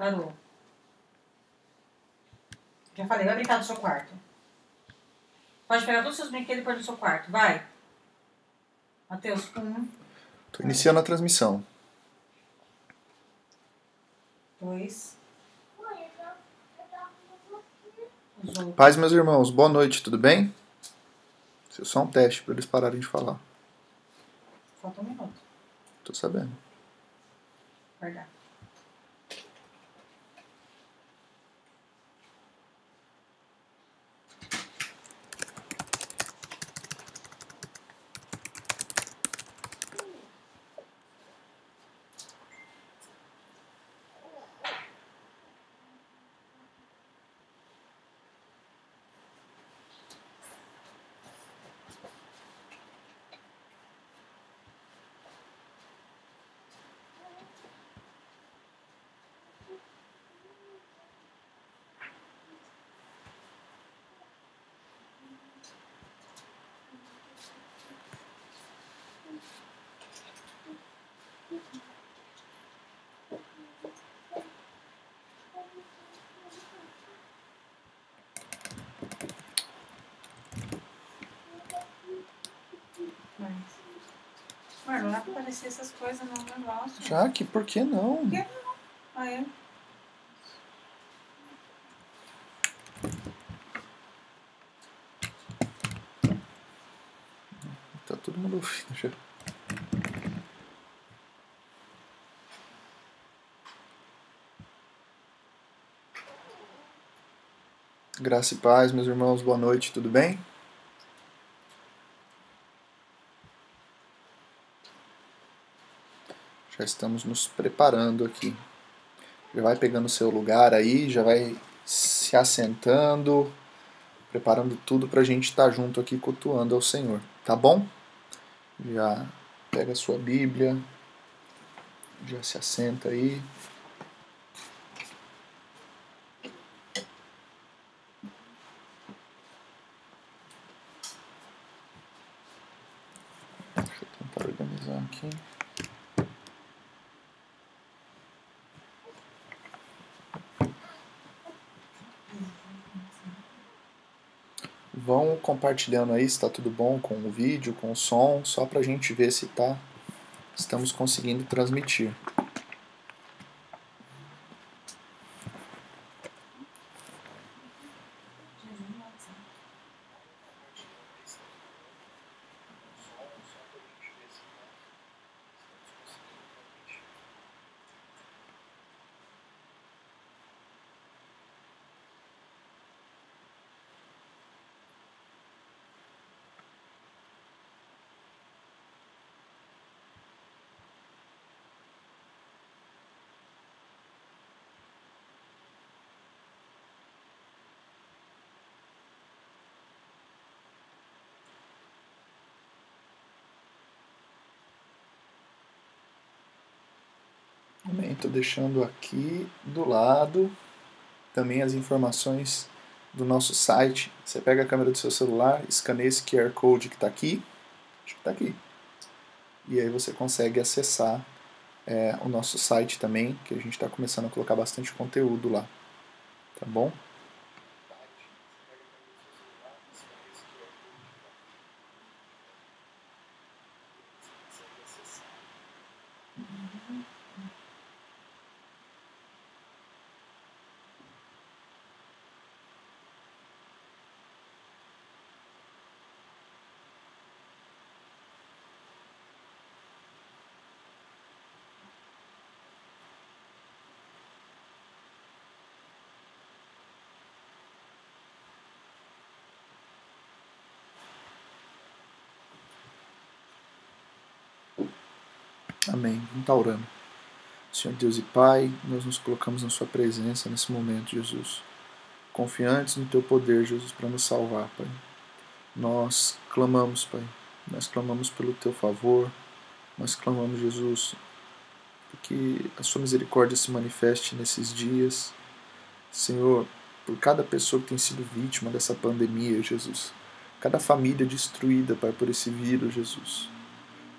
Parou. Já falei, vai brincar no seu quarto. Pode pegar todos os seus brinquedos e pôr no seu quarto. Vai. Matheus, Tô iniciando a transmissão. 2. Paz, meus irmãos, boa noite, tudo bem? Isso é só um teste para eles pararem de falar. Falta 1 minuto. Tô sabendo. Guardar. Mano, não dá pra aparecer essas coisas no negócio. Jaque, por que não? Por que não? Ah, é? Tá todo mundo ouvindo já. Graça e paz, meus irmãos, boa noite, tudo bem? Já estamos nos preparando aqui. Já vai pegando o seu lugar aí, já vai se assentando, preparando tudo pra gente estar junto aqui cultuando ao Senhor, tá bom? Já pega a sua Bíblia, já se assenta aí. Deixa eu tentar organizar aqui. Vão compartilhando aí se está tudo bom com o vídeo, com o som, só para a gente ver se estamos conseguindo transmitir. Amém. Estou deixando aqui do lado também as informações do nosso site. Você pega a câmera do seu celular, escaneia esse QR Code que está aqui. Acho que está aqui. E aí você consegue acessar o nosso site também, que a gente está começando a colocar bastante conteúdo lá. Tá bom? Amém. Vamos estar orando. Senhor Deus e Pai, nós nos colocamos na Sua presença nesse momento, Jesus. Confiantes no Teu poder, Jesus, para nos salvar, Pai. Nós clamamos, Pai. Nós clamamos pelo Teu favor. Nós clamamos, Jesus, que a Sua misericórdia se manifeste nesses dias. Senhor, por cada pessoa que tem sido vítima dessa pandemia, Jesus. Cada família destruída, Pai, por esse vírus, Jesus.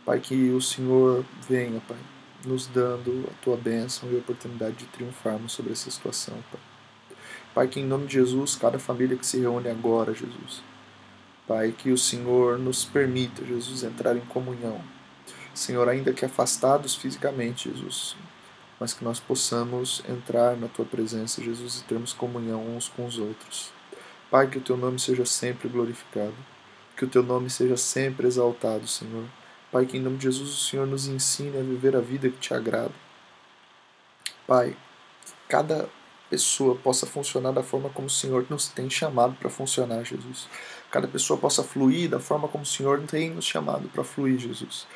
Pai, que o Senhor venha, Pai, nos dando a tua bênção e a oportunidade de triunfarmos sobre essa situação, Pai. Pai, que em nome de Jesus, cada família que se reúne agora, Jesus, Pai, que o Senhor nos permita, Jesus, entrar em comunhão. Senhor, ainda que afastados fisicamente, Jesus, mas que nós possamos entrar na tua presença, Jesus, e termos comunhão uns com os outros. Pai, que o teu nome seja sempre glorificado, que o teu nome seja sempre exaltado, Senhor. Pai, que em nome de Jesus o Senhor nos ensine a viver a vida que te agrada. Pai, que cada pessoa possa funcionar da forma como o Senhor nos tem chamado para funcionar, Jesus. Cada pessoa possa fluir da forma como o Senhor tem nos chamado para fluir, Jesus.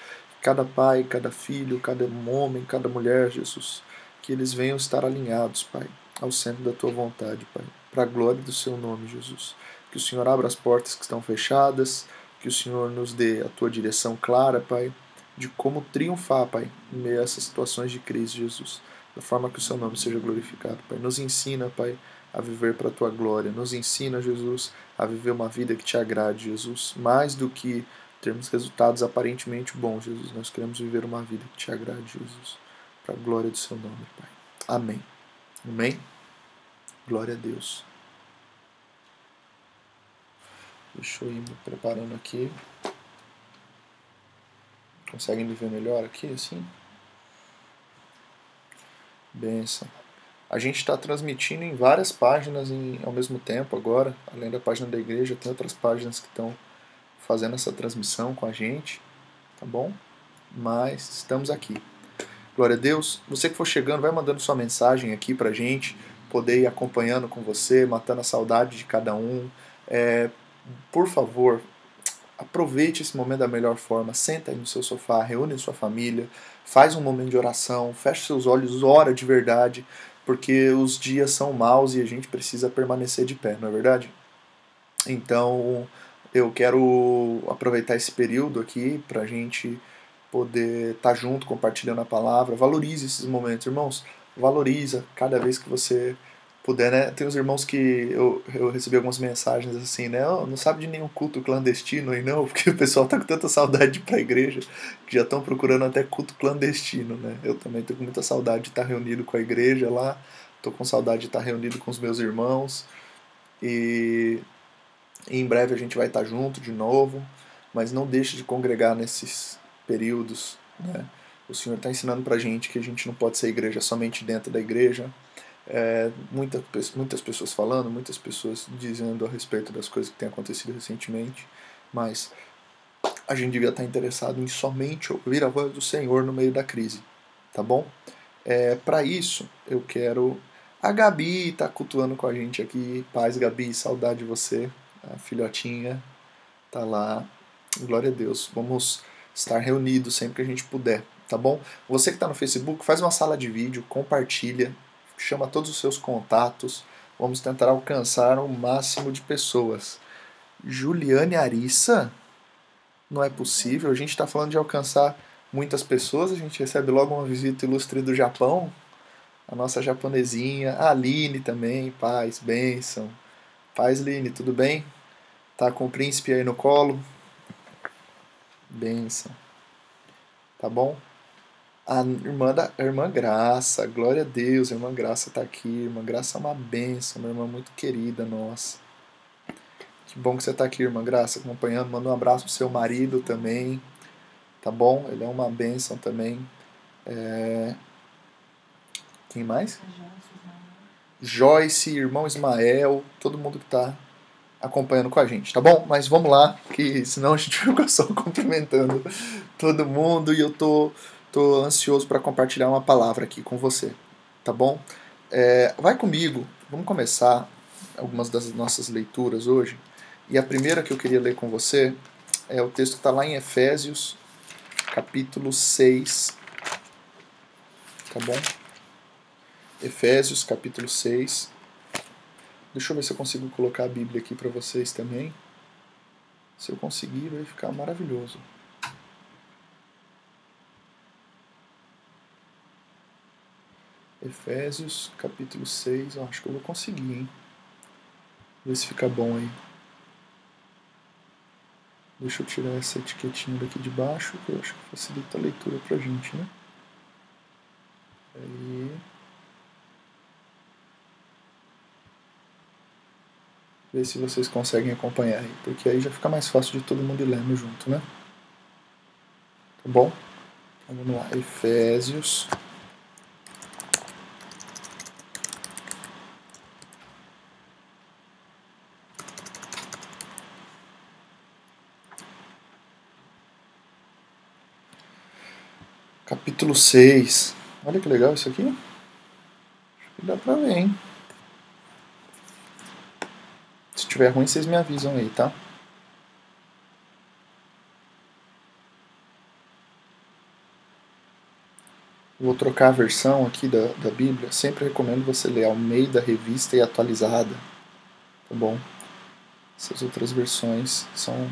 Cada pai, cada filho, cada homem, cada mulher, Jesus, que eles venham estar alinhados, Pai, ao centro da tua vontade, Pai, para a glória do seu nome, Jesus. Que o Senhor abra as portas que estão fechadas, que o Senhor nos dê a tua direção clara, Pai, de como triunfar, Pai, em meio a essas situações de crise, Jesus, da forma que o seu nome seja glorificado, Pai. Nos ensina, Pai, a viver para a tua glória. Nos ensina, Jesus, a viver uma vida que te agrade, Jesus, mais do que termos resultados aparentemente bons, Jesus. Nós queremos viver uma vida que te agrade, Jesus, para a glória do seu nome, Pai. Amém. Amém? Glória a Deus. Deixa eu ir me preparando aqui. Conseguem me ver melhor aqui, assim? Benção. A gente está transmitindo em várias páginas ao mesmo tempo agora. Além da página da igreja, tem outras páginas que estão fazendo essa transmissão com a gente, tá bom? Mas estamos aqui. Glória a Deus. Você que for chegando, vai mandando sua mensagem aqui pra gente, poder ir acompanhando com você, matando a saudade de cada um. Por favor, aproveite esse momento da melhor forma. Senta aí no seu sofá, reúne sua família, faz um momento de oração, feche seus olhos, ora de verdade, porque os dias são maus e a gente precisa permanecer de pé, não é verdade? Então, eu quero aproveitar esse período aqui pra gente poder estar junto, compartilhando a palavra. Valorize esses momentos, irmãos. Valoriza cada vez que você puder, né? Tem uns irmãos que eu recebi algumas mensagens assim, né? Oh, não sabe de nenhum culto clandestino aí não, porque o pessoal tá com tanta saudade de ir pra igreja que já estão procurando até culto clandestino, né? Eu também tô com muita saudade de estar reunido com a igreja lá, tô com saudade de estar reunido com os meus irmãos e em breve a gente vai estar junto de novo, mas não deixe de congregar nesses períodos, né? O Senhor está ensinando para a gente que a gente não pode ser igreja somente dentro da igreja. Muitas pessoas falando, muitas pessoas dizendo a respeito das coisas que têm acontecido recentemente, mas a gente devia estar interessado em somente ouvir a voz do Senhor no meio da crise, tá bom? Para isso, eu quero... A Gabi está cultuando com a gente aqui. Paz, Gabi, saudade de você. A filhotinha tá lá. Glória a Deus. Vamos estar reunidos sempre que a gente puder, tá bom? Você que está no Facebook, faz uma sala de vídeo, compartilha, chama todos os seus contatos. Vamos tentar alcançar o máximo de pessoas. Juliane Arissa? Não é possível. A gente está falando de alcançar muitas pessoas. A gente recebe logo uma visita ilustre do Japão. A nossa japonesinha. A Aline também. Paz, bênção. Paz, Line, tudo bem? Tá com o príncipe aí no colo? Bênção. Tá bom? A irmã Graça, glória a Deus, a irmã Graça tá aqui. A irmã Graça é uma bênção, uma irmã muito querida nossa. Que bom que você tá aqui, irmã Graça, acompanhando. Manda um abraço pro seu marido também, tá bom? Ele é uma bênção também. Quem mais? Joyce, irmão Ismael, todo mundo que tá acompanhando com a gente, tá bom? Mas vamos lá, que senão a gente fica só cumprimentando todo mundo e eu tô ansioso para compartilhar uma palavra aqui com você, tá bom? Vai comigo, vamos começar algumas das nossas leituras hoje. E a primeira que eu queria ler com você é o texto que está lá em Efésios, capítulo 6, tá bom? Efésios, capítulo 6. Deixa eu ver se eu consigo colocar a Bíblia aqui para vocês também. Se eu conseguir, vai ficar maravilhoso. Efésios, capítulo 6. Acho que eu vou conseguir, hein? Ver se fica bom aí. Deixa eu tirar essa etiquetinha daqui de baixo, que eu acho que facilita a leitura pra gente, né? Aí. Ver se vocês conseguem acompanhar aí, porque aí já fica mais fácil de todo mundo ir lendo junto, né? Tá bom? Então vamos lá, Efésios. Capítulo 6. Olha que legal isso aqui. Acho que dá pra ver, hein? Se tiver ruim, vocês me avisam aí, tá? Vou trocar a versão aqui da Bíblia. Sempre recomendo você ler Almeida, Revista e Atualizada. Tá bom? Essas outras versões são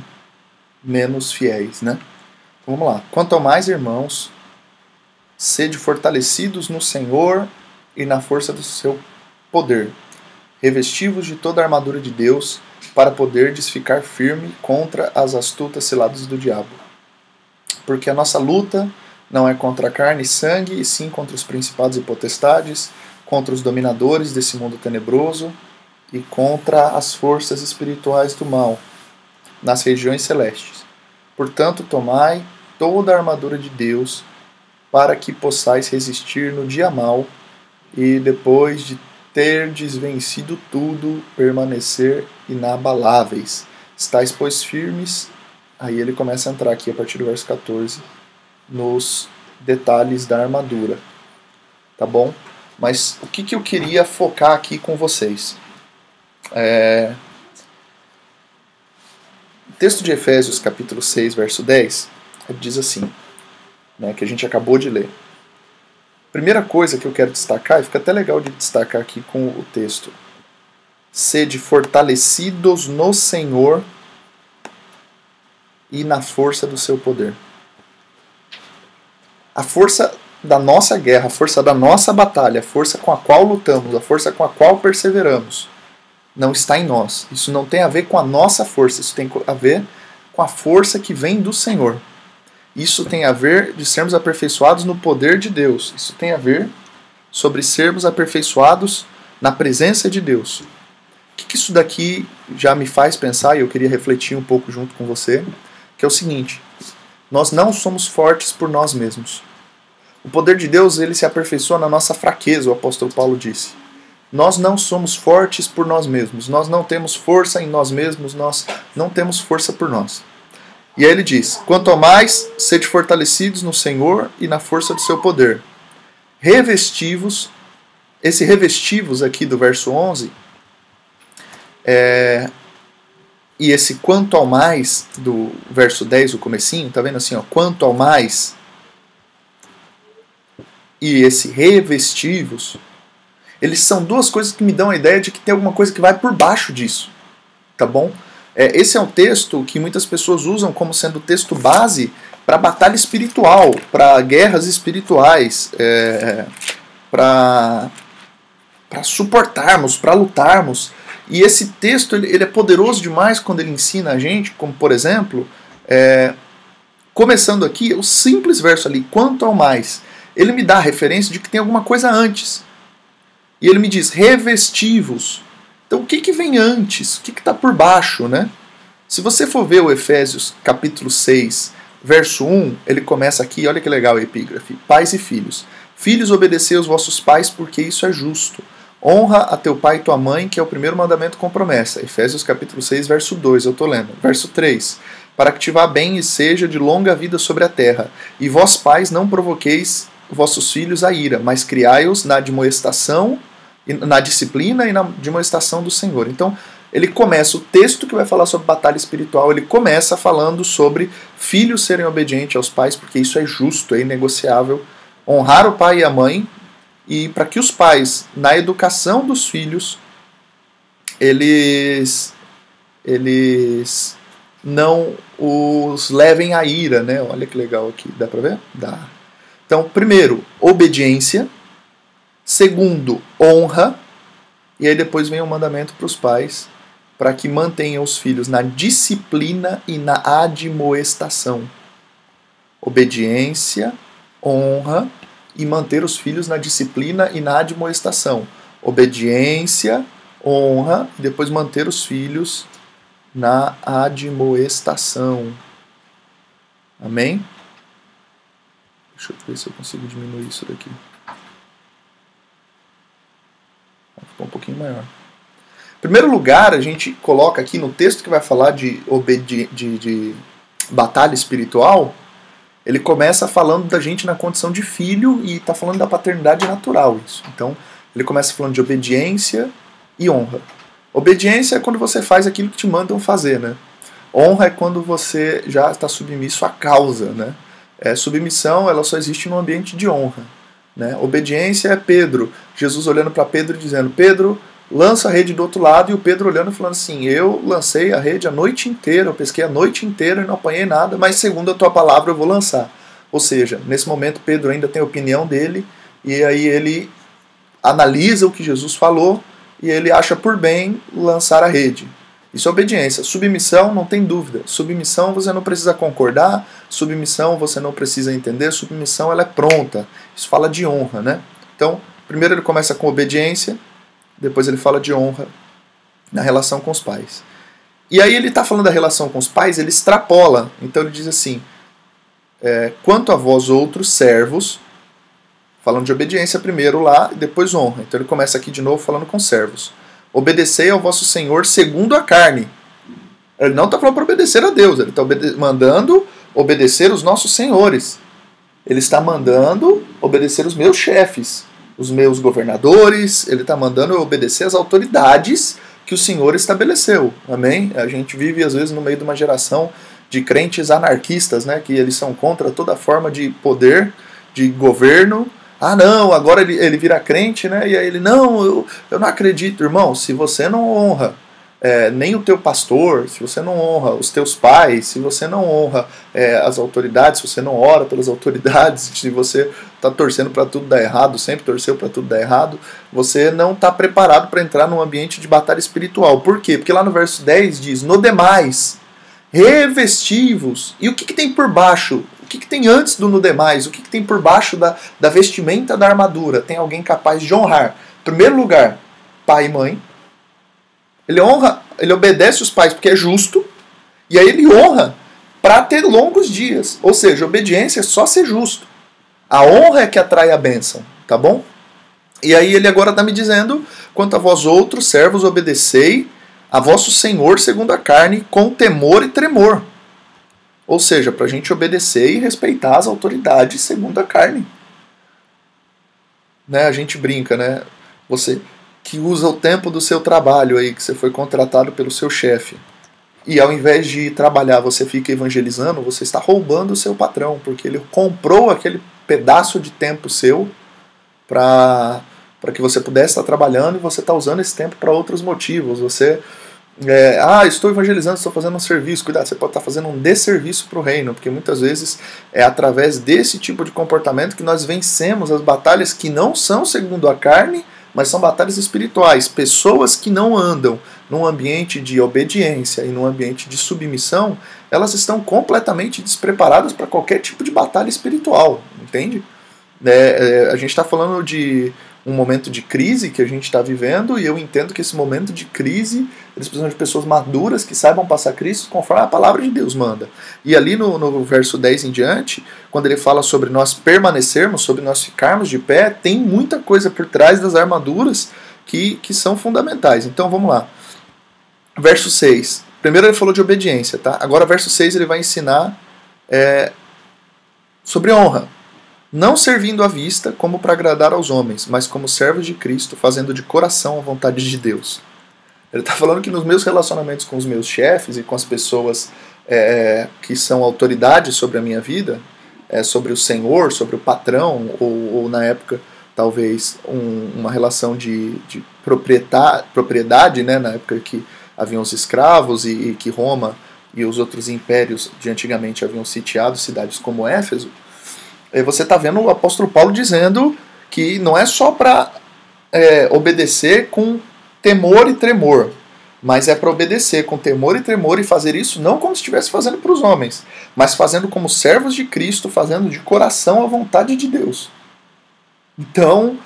menos fiéis, né? Então vamos lá. Quanto ao mais, irmãos, sede fortalecidos no Senhor e na força do seu poder, revestivos de toda a armadura de Deus, para poderdes ficar firme contra as astutas ciladas do diabo. Porque a nossa luta não é contra carne e sangue, e sim contra os principados e potestades, contra os dominadores desse mundo tenebroso e contra as forças espirituais do mal nas regiões celestes. Portanto, tomai toda a armadura de Deus, para que possais resistir no dia mau e, depois de terdes vencido tudo, permanecer inabaláveis. Estais, pois, firmes. Aí ele começa a entrar aqui a partir do verso 14 nos detalhes da armadura, tá bom? Mas o que eu queria focar aqui com vocês? O texto de Efésios, capítulo 6, verso 10, diz assim, né, que a gente acabou de ler. Primeira coisa que eu quero destacar, e fica até legal de destacar aqui com o texto: sede fortalecidos no Senhor e na força do seu poder. A força da nossa guerra, a força da nossa batalha, a força com a qual lutamos, a força com a qual perseveramos, não está em nós. Isso não tem a ver com a nossa força, isso tem a ver com a força que vem do Senhor. Isso tem a ver de sermos aperfeiçoados no poder de Deus. Isso tem a ver sobre sermos aperfeiçoados na presença de Deus. O que isso daqui já me faz pensar, e eu queria refletir um pouco junto com você, que é o seguinte: nós não somos fortes por nós mesmos. O poder de Deus, ele se aperfeiçoa na nossa fraqueza, o apóstolo Paulo disse. Nós não somos fortes por nós mesmos, nós não temos força em nós mesmos, nós não temos força por nós. E aí ele diz: quanto ao mais, sede fortalecidos no Senhor e na força do seu poder. Revestivos, esse revestivos aqui do verso 11, e esse quanto ao mais do verso 10, o comecinho, tá vendo assim, ó, quanto ao mais, e esse revestivos, eles são duas coisas que me dão a ideia de que tem alguma coisa que vai por baixo disso, tá bom? Esse é um texto que muitas pessoas usam como sendo o texto base para batalha espiritual, para guerras espirituais, para suportarmos, para lutarmos. E esse texto ele é poderoso demais quando ele ensina a gente, como por exemplo, começando aqui, o simples verso ali, quanto ao mais, ele me dá a referência de que tem alguma coisa antes. E ele me diz, revestivos. Então o que vem antes? O que está por baixo, né? Se você for ver o Efésios capítulo 6, verso 1, ele começa aqui, olha que legal a epígrafe. Pais e filhos. Filhos, obedecei aos vossos pais, porque isso é justo. Honra a teu pai e tua mãe, que é o primeiro mandamento com promessa. Efésios capítulo 6, verso 2, eu estou lendo. Verso 3. Para que te vá bem e seja de longa vida sobre a terra. E vós, pais, não provoqueis vossos filhos a ira, mas criai-os na admoestação, na disciplina e na admoestação do Senhor. Então, ele começa, o texto que vai falar sobre batalha espiritual, ele começa falando sobre filhos serem obedientes aos pais, porque isso é justo, é inegociável. Honrar o pai e a mãe, e para que os pais, na educação dos filhos, eles não os levem à ira, né? Olha que legal aqui, dá para ver? Dá. Então, primeiro, obediência. Segundo, honra. E aí depois vem o mandamento para os pais, para que mantenham os filhos na disciplina e na admoestação. Obediência, honra e manter os filhos na disciplina e na admoestação. Obediência, honra, e depois manter os filhos na admoestação. Amém? Deixa eu ver se eu consigo diminuir isso daqui. Ficou um pouquinho maior. Em primeiro lugar, a gente coloca aqui no texto que vai falar de batalha espiritual, ele começa falando da gente na condição de filho e está falando da paternidade natural. Isso. Então, ele começa falando de obediência e honra. Obediência é quando você faz aquilo que te mandam fazer, né? Honra é quando você já está submisso à causa, né? Submissão, ela só existe no ambiente de honra, né? Obediência é Pedro, Jesus olhando para Pedro e dizendo: Pedro, lança a rede do outro lado, e o Pedro olhando e falando assim: eu lancei a rede a noite inteira, eu pesquei a noite inteira e não apanhei nada, mas segundo a tua palavra eu vou lançar. Ou seja, nesse momento Pedro ainda tem a opinião dele, e aí ele analisa o que Jesus falou, e ele acha por bem lançar a rede. Isso é obediência. Submissão, não tem dúvida. Submissão você não precisa concordar, submissão você não precisa entender, submissão ela é pronta. Isso fala de honra, né? Então, primeiro ele começa com obediência, depois ele fala de honra na relação com os pais. E aí ele está falando da relação com os pais, ele extrapola. Então ele diz assim: quanto a vós outros servos, falando de obediência primeiro lá, e depois honra. Então ele começa aqui de novo falando com servos. Obedecei ao vosso Senhor segundo a carne. Ele não está falando para obedecer a Deus, ele está mandando obedecer os nossos senhores. Ele está mandando obedecer os meus chefes, os meus governadores, ele está mandando eu obedecer às autoridades que o Senhor estabeleceu. Amém? A gente vive, às vezes, no meio de uma geração de crentes anarquistas, né, que eles são contra toda forma de poder, de governo. Ah, não, agora ele vira crente, né? E aí ele, não, eu não acredito. Irmão, se você não honra nem o teu pastor, se você não honra os teus pais, se você não honra as autoridades, se você não ora pelas autoridades, se você está torcendo para tudo dar errado, sempre torceu para tudo dar errado, você não está preparado para entrar num ambiente de batalha espiritual. Por quê? Porque lá no verso 10 diz: no demais, revestivos. E o que tem por baixo? O que tem antes do no demais? O que tem por baixo da vestimenta da armadura? Tem alguém capaz de honrar. Em primeiro lugar, pai e mãe. Ele honra, ele obedece os pais porque é justo. E aí ele honra para ter longos dias. Ou seja, obediência é só ser justo. A honra é que atrai a bênção, tá bom? E aí ele agora está me dizendo: quanto a vós outros, servos, obedecei a vosso Senhor segundo a carne, com temor e tremor. Ou seja, para a gente obedecer e respeitar as autoridades segundo a carne. Né? A gente brinca, né? Você que usa o tempo do seu trabalho aí, que você foi contratado pelo seu chefe, e ao invés de trabalhar você fica evangelizando, você está roubando o seu patrão, porque ele comprou aquele pedaço de tempo seu para que você pudesse estar trabalhando, e você está usando esse tempo para outros motivos. Você estou evangelizando, estou fazendo um serviço. Cuidado, você pode estar fazendo um desserviço para o reino, porque muitas vezes é através desse tipo de comportamento que nós vencemos as batalhas que não são segundo a carne, mas são batalhas espirituais. Pessoas que não andam num ambiente de obediência e num ambiente de submissão, elas estão completamente despreparadas para qualquer tipo de batalha espiritual, entende? A gente está falando de um momento de crise que a gente está vivendo, e eu entendo que esse momento de crise, eles precisam de pessoas maduras que saibam passar crise conforme a palavra de Deus manda. E ali no verso 10 em diante, quando ele fala sobre nós permanecermos, sobre nós ficarmos de pé, tem muita coisa por trás das armaduras que são fundamentais. Então vamos lá. Verso 6. Primeiro ele falou de obediência, tá? Agora verso 6 ele vai ensinar sobre honra. Não servindo à vista como para agradar aos homens, mas como servos de Cristo, fazendo de coração a vontade de Deus. Ele está falando que nos meus relacionamentos com os meus chefes e com as pessoas que são autoridades sobre a minha vida, sobre o Senhor, sobre o patrão, ou na época talvez uma relação de propriedade, né, na época que haviam os escravos e que Roma e os outros impérios de antigamente haviam sitiado cidades como Éfeso. Você está vendo o apóstolo Paulo dizendo que não é só para obedecer com temor e tremor, mas é para obedecer com temor e tremor e fazer isso não como se estivesse fazendo para os homens, mas fazendo como servos de Cristo, fazendo de coração a vontade de Deus. Então,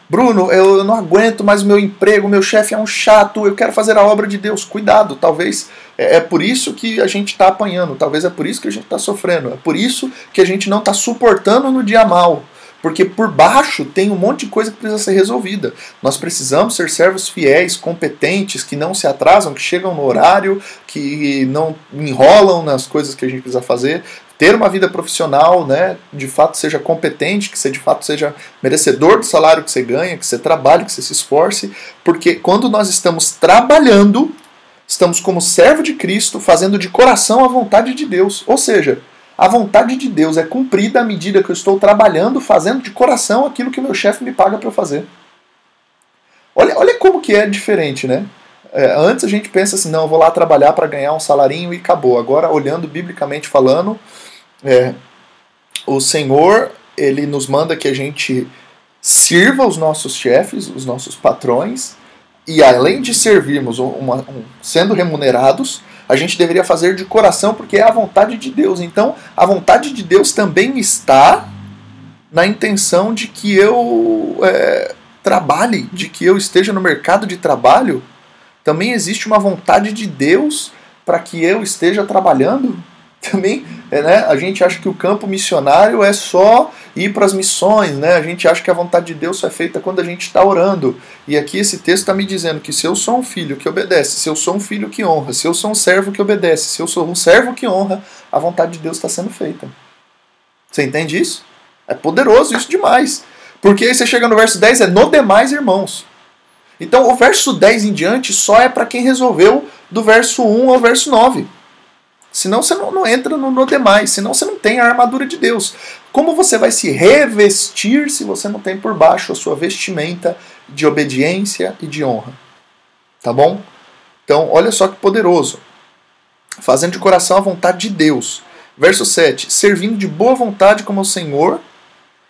Bruno, eu não aguento mais o meu emprego, meu chefe é um chato, eu quero fazer a obra de Deus. Cuidado, talvez é por isso que a gente está apanhando, talvez é por isso que a gente está sofrendo, é por isso que a gente não está suportando no dia mal. Porque por baixo tem um monte de coisa que precisa ser resolvida. Nós precisamos ser servos fiéis, competentes, que não se atrasam, que chegam no horário, que não enrolam nas coisas que a gente precisa fazer. Ter uma vida profissional, né, de fato seja competente, que você de fato seja merecedor do salário que você ganha, que você trabalhe, que você se esforce. Porque quando nós estamos trabalhando, estamos como servo de Cristo, fazendo de coração a vontade de Deus. Ou seja, a vontade de Deus é cumprida à medida que eu estou trabalhando, fazendo de coração aquilo que o meu chefe me paga para eu fazer. Olha como que é diferente, né? Antes a gente pensa assim, não, eu vou lá trabalhar para ganhar um salarinho e acabou. Agora, olhando biblicamente falando, o Senhor, Ele nos manda que a gente sirva os nossos chefes, os nossos patrões, e além de servirmos sendo remunerados, a gente deveria fazer de coração, porque é a vontade de Deus. Então, a vontade de Deus também está na intenção de que eu trabalhe, de que eu esteja no mercado de trabalho. Também existe uma vontade de Deus para que eu esteja trabalhando. Também, né, a gente acha que o campo missionário é só ir para as missões, né? A gente acha que a vontade de Deus só é feita quando a gente está orando. E aqui esse texto está me dizendo que se eu sou um filho que obedece, se eu sou um filho que honra, se eu sou um servo que obedece, se eu sou um servo que honra, a vontade de Deus está sendo feita. Você entende isso? É poderoso isso demais. Porque aí você chega no verso 10, no demais, irmãos. Então o verso 10 em diante só é para quem resolveu do verso 1 ao verso 9. Senão você não entra no demais, senão você não tem a armadura de Deus. Como você vai se revestir se você não tem por baixo a sua vestimenta de obediência e de honra? Tá bom? Então, olha só que poderoso. Fazendo de coração a vontade de Deus. Verso 7. Servindo de boa vontade como ao Senhor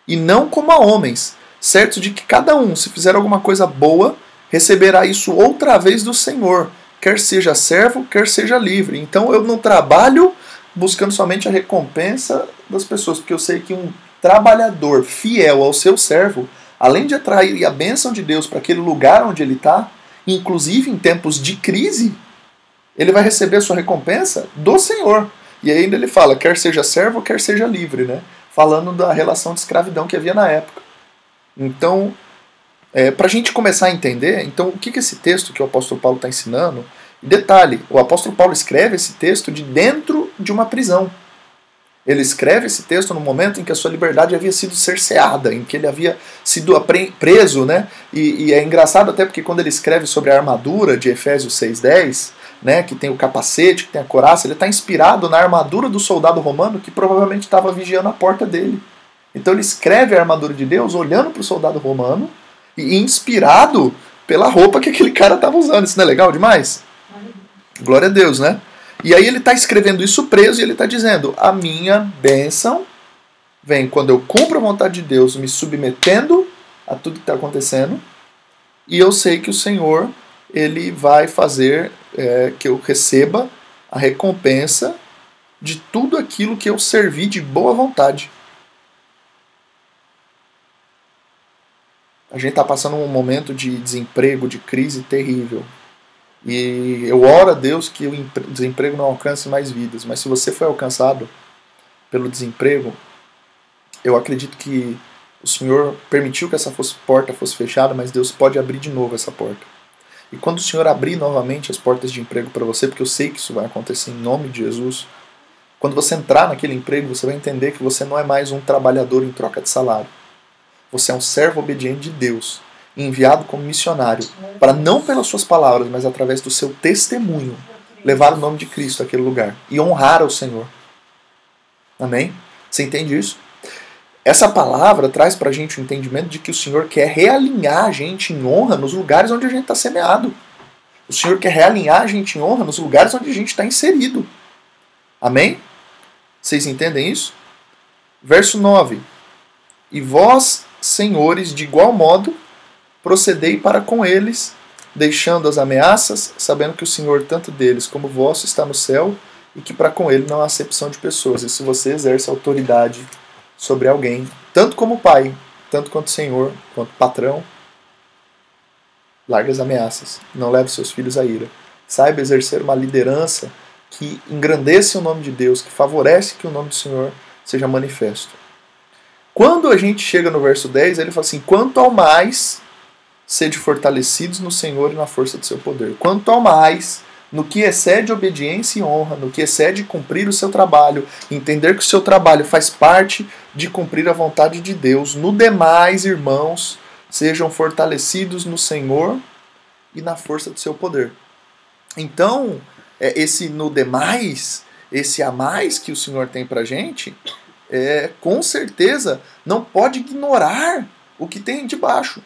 e não como a homens, certo de que cada um, se fizer alguma coisa boa, receberá isso outra vez do Senhor, quer seja servo, quer seja livre. Então eu não trabalho buscando somente a recompensa das pessoas, porque eu sei que um trabalhador fiel ao seu servo, além de atrair a bênção de Deus para aquele lugar onde ele está, inclusive em tempos de crise, ele vai receber a sua recompensa do Senhor. E ainda ele fala, quer seja servo, quer seja livre, né? Falando da relação de escravidão que havia na época. Então, para a gente começar a entender, então o que esse texto que o apóstolo Paulo está ensinando? Detalhe, o apóstolo Paulo escreve esse texto de dentro de uma prisão. Ele escreve esse texto no momento em que a sua liberdade havia sido cerceada, em que ele havia sido preso, né? E é engraçado até porque quando ele escreve sobre a armadura de Efésios 6:10, né, que tem o capacete, que tem a couraça, ele está inspirado na armadura do soldado romano que provavelmente estava vigiando a porta dele. Então ele escreve a armadura de Deus olhando para o soldado romano e inspirado pela roupa que aquele cara estava usando. Isso não é legal demais? Glória a Deus, né? E aí ele está escrevendo isso preso e ele está dizendo, a minha bênção vem quando eu cumpro a vontade de Deus, me submetendo a tudo que está acontecendo, e eu sei que o Senhor ele vai fazer que eu receba a recompensa de tudo aquilo que eu servi de boa vontade. A gente está passando um momento de desemprego, de crise terrível. E eu oro a Deus que o desemprego não alcance mais vidas. Mas se você foi alcançado pelo desemprego, eu acredito que o Senhor permitiu que essa porta fosse fechada, mas Deus pode abrir de novo essa porta. E quando o Senhor abrir novamente as portas de emprego para você, porque eu sei que isso vai acontecer em nome de Jesus, quando você entrar naquele emprego, você vai entender que você não é mais um trabalhador em troca de salário. Você é um servo obediente de Deus, enviado como missionário, para não pelas suas palavras, mas através do seu testemunho, levar o nome de Cristo àquele lugar e honrar ao Senhor. Amém? Você entende isso? Essa palavra traz para a gente o entendimento de que o Senhor quer realinhar a gente em honra nos lugares onde a gente está semeado. O Senhor quer realinhar a gente em honra nos lugares onde a gente está inserido. Amém? Vocês entendem isso? Verso 9. E vós, senhores, de igual modo, procedei para com eles, deixando as ameaças, sabendo que o Senhor, tanto deles como vosso, está no céu, e que para com ele não há acepção de pessoas. E se você exerce autoridade sobre alguém, tanto como pai, tanto quanto senhor, quanto patrão. Largue as ameaças, não leve seus filhos à ira. Saiba exercer uma liderança que engrandeça o nome de Deus, que favorece que o nome do Senhor seja manifesto. Quando a gente chega no verso 10, ele fala assim: quanto ao mais, sede fortalecidos no Senhor e na força do seu poder. Quanto ao mais, no que excede obediência e honra, no que excede cumprir o seu trabalho, entender que o seu trabalho faz parte de cumprir a vontade de Deus. No demais, irmãos, sejam fortalecidos no Senhor e na força do seu poder. Então, esse no demais, esse a mais que o Senhor tem pra gente, com certeza não pode ignorar o que tem de baixo.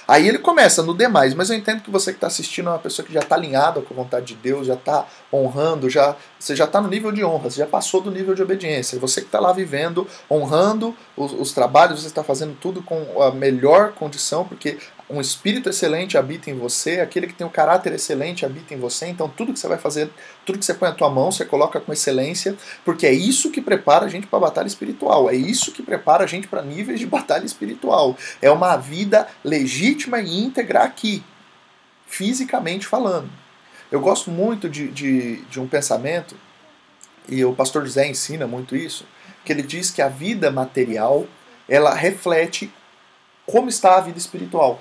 Aí ele começa no demais, mas eu entendo que você que está assistindo é uma pessoa que já está alinhada com a vontade de Deus, já está honrando, você já está no nível de honra, você já passou do nível de obediência. Você que está lá vivendo, honrando os trabalhos, você está fazendo tudo com a melhor condição, porque um espírito excelente habita em você, aquele que tem um caráter excelente habita em você, então tudo que você vai fazer, tudo que você põe na tua mão, você coloca com excelência, porque é isso que prepara a gente para a batalha espiritual, é isso que prepara a gente para níveis de batalha espiritual. É uma vida legítima e íntegra aqui, fisicamente falando. Eu gosto muito de um pensamento, e o pastor José ensina muito isso, que ele diz que a vida material, ela reflete como está a vida espiritual.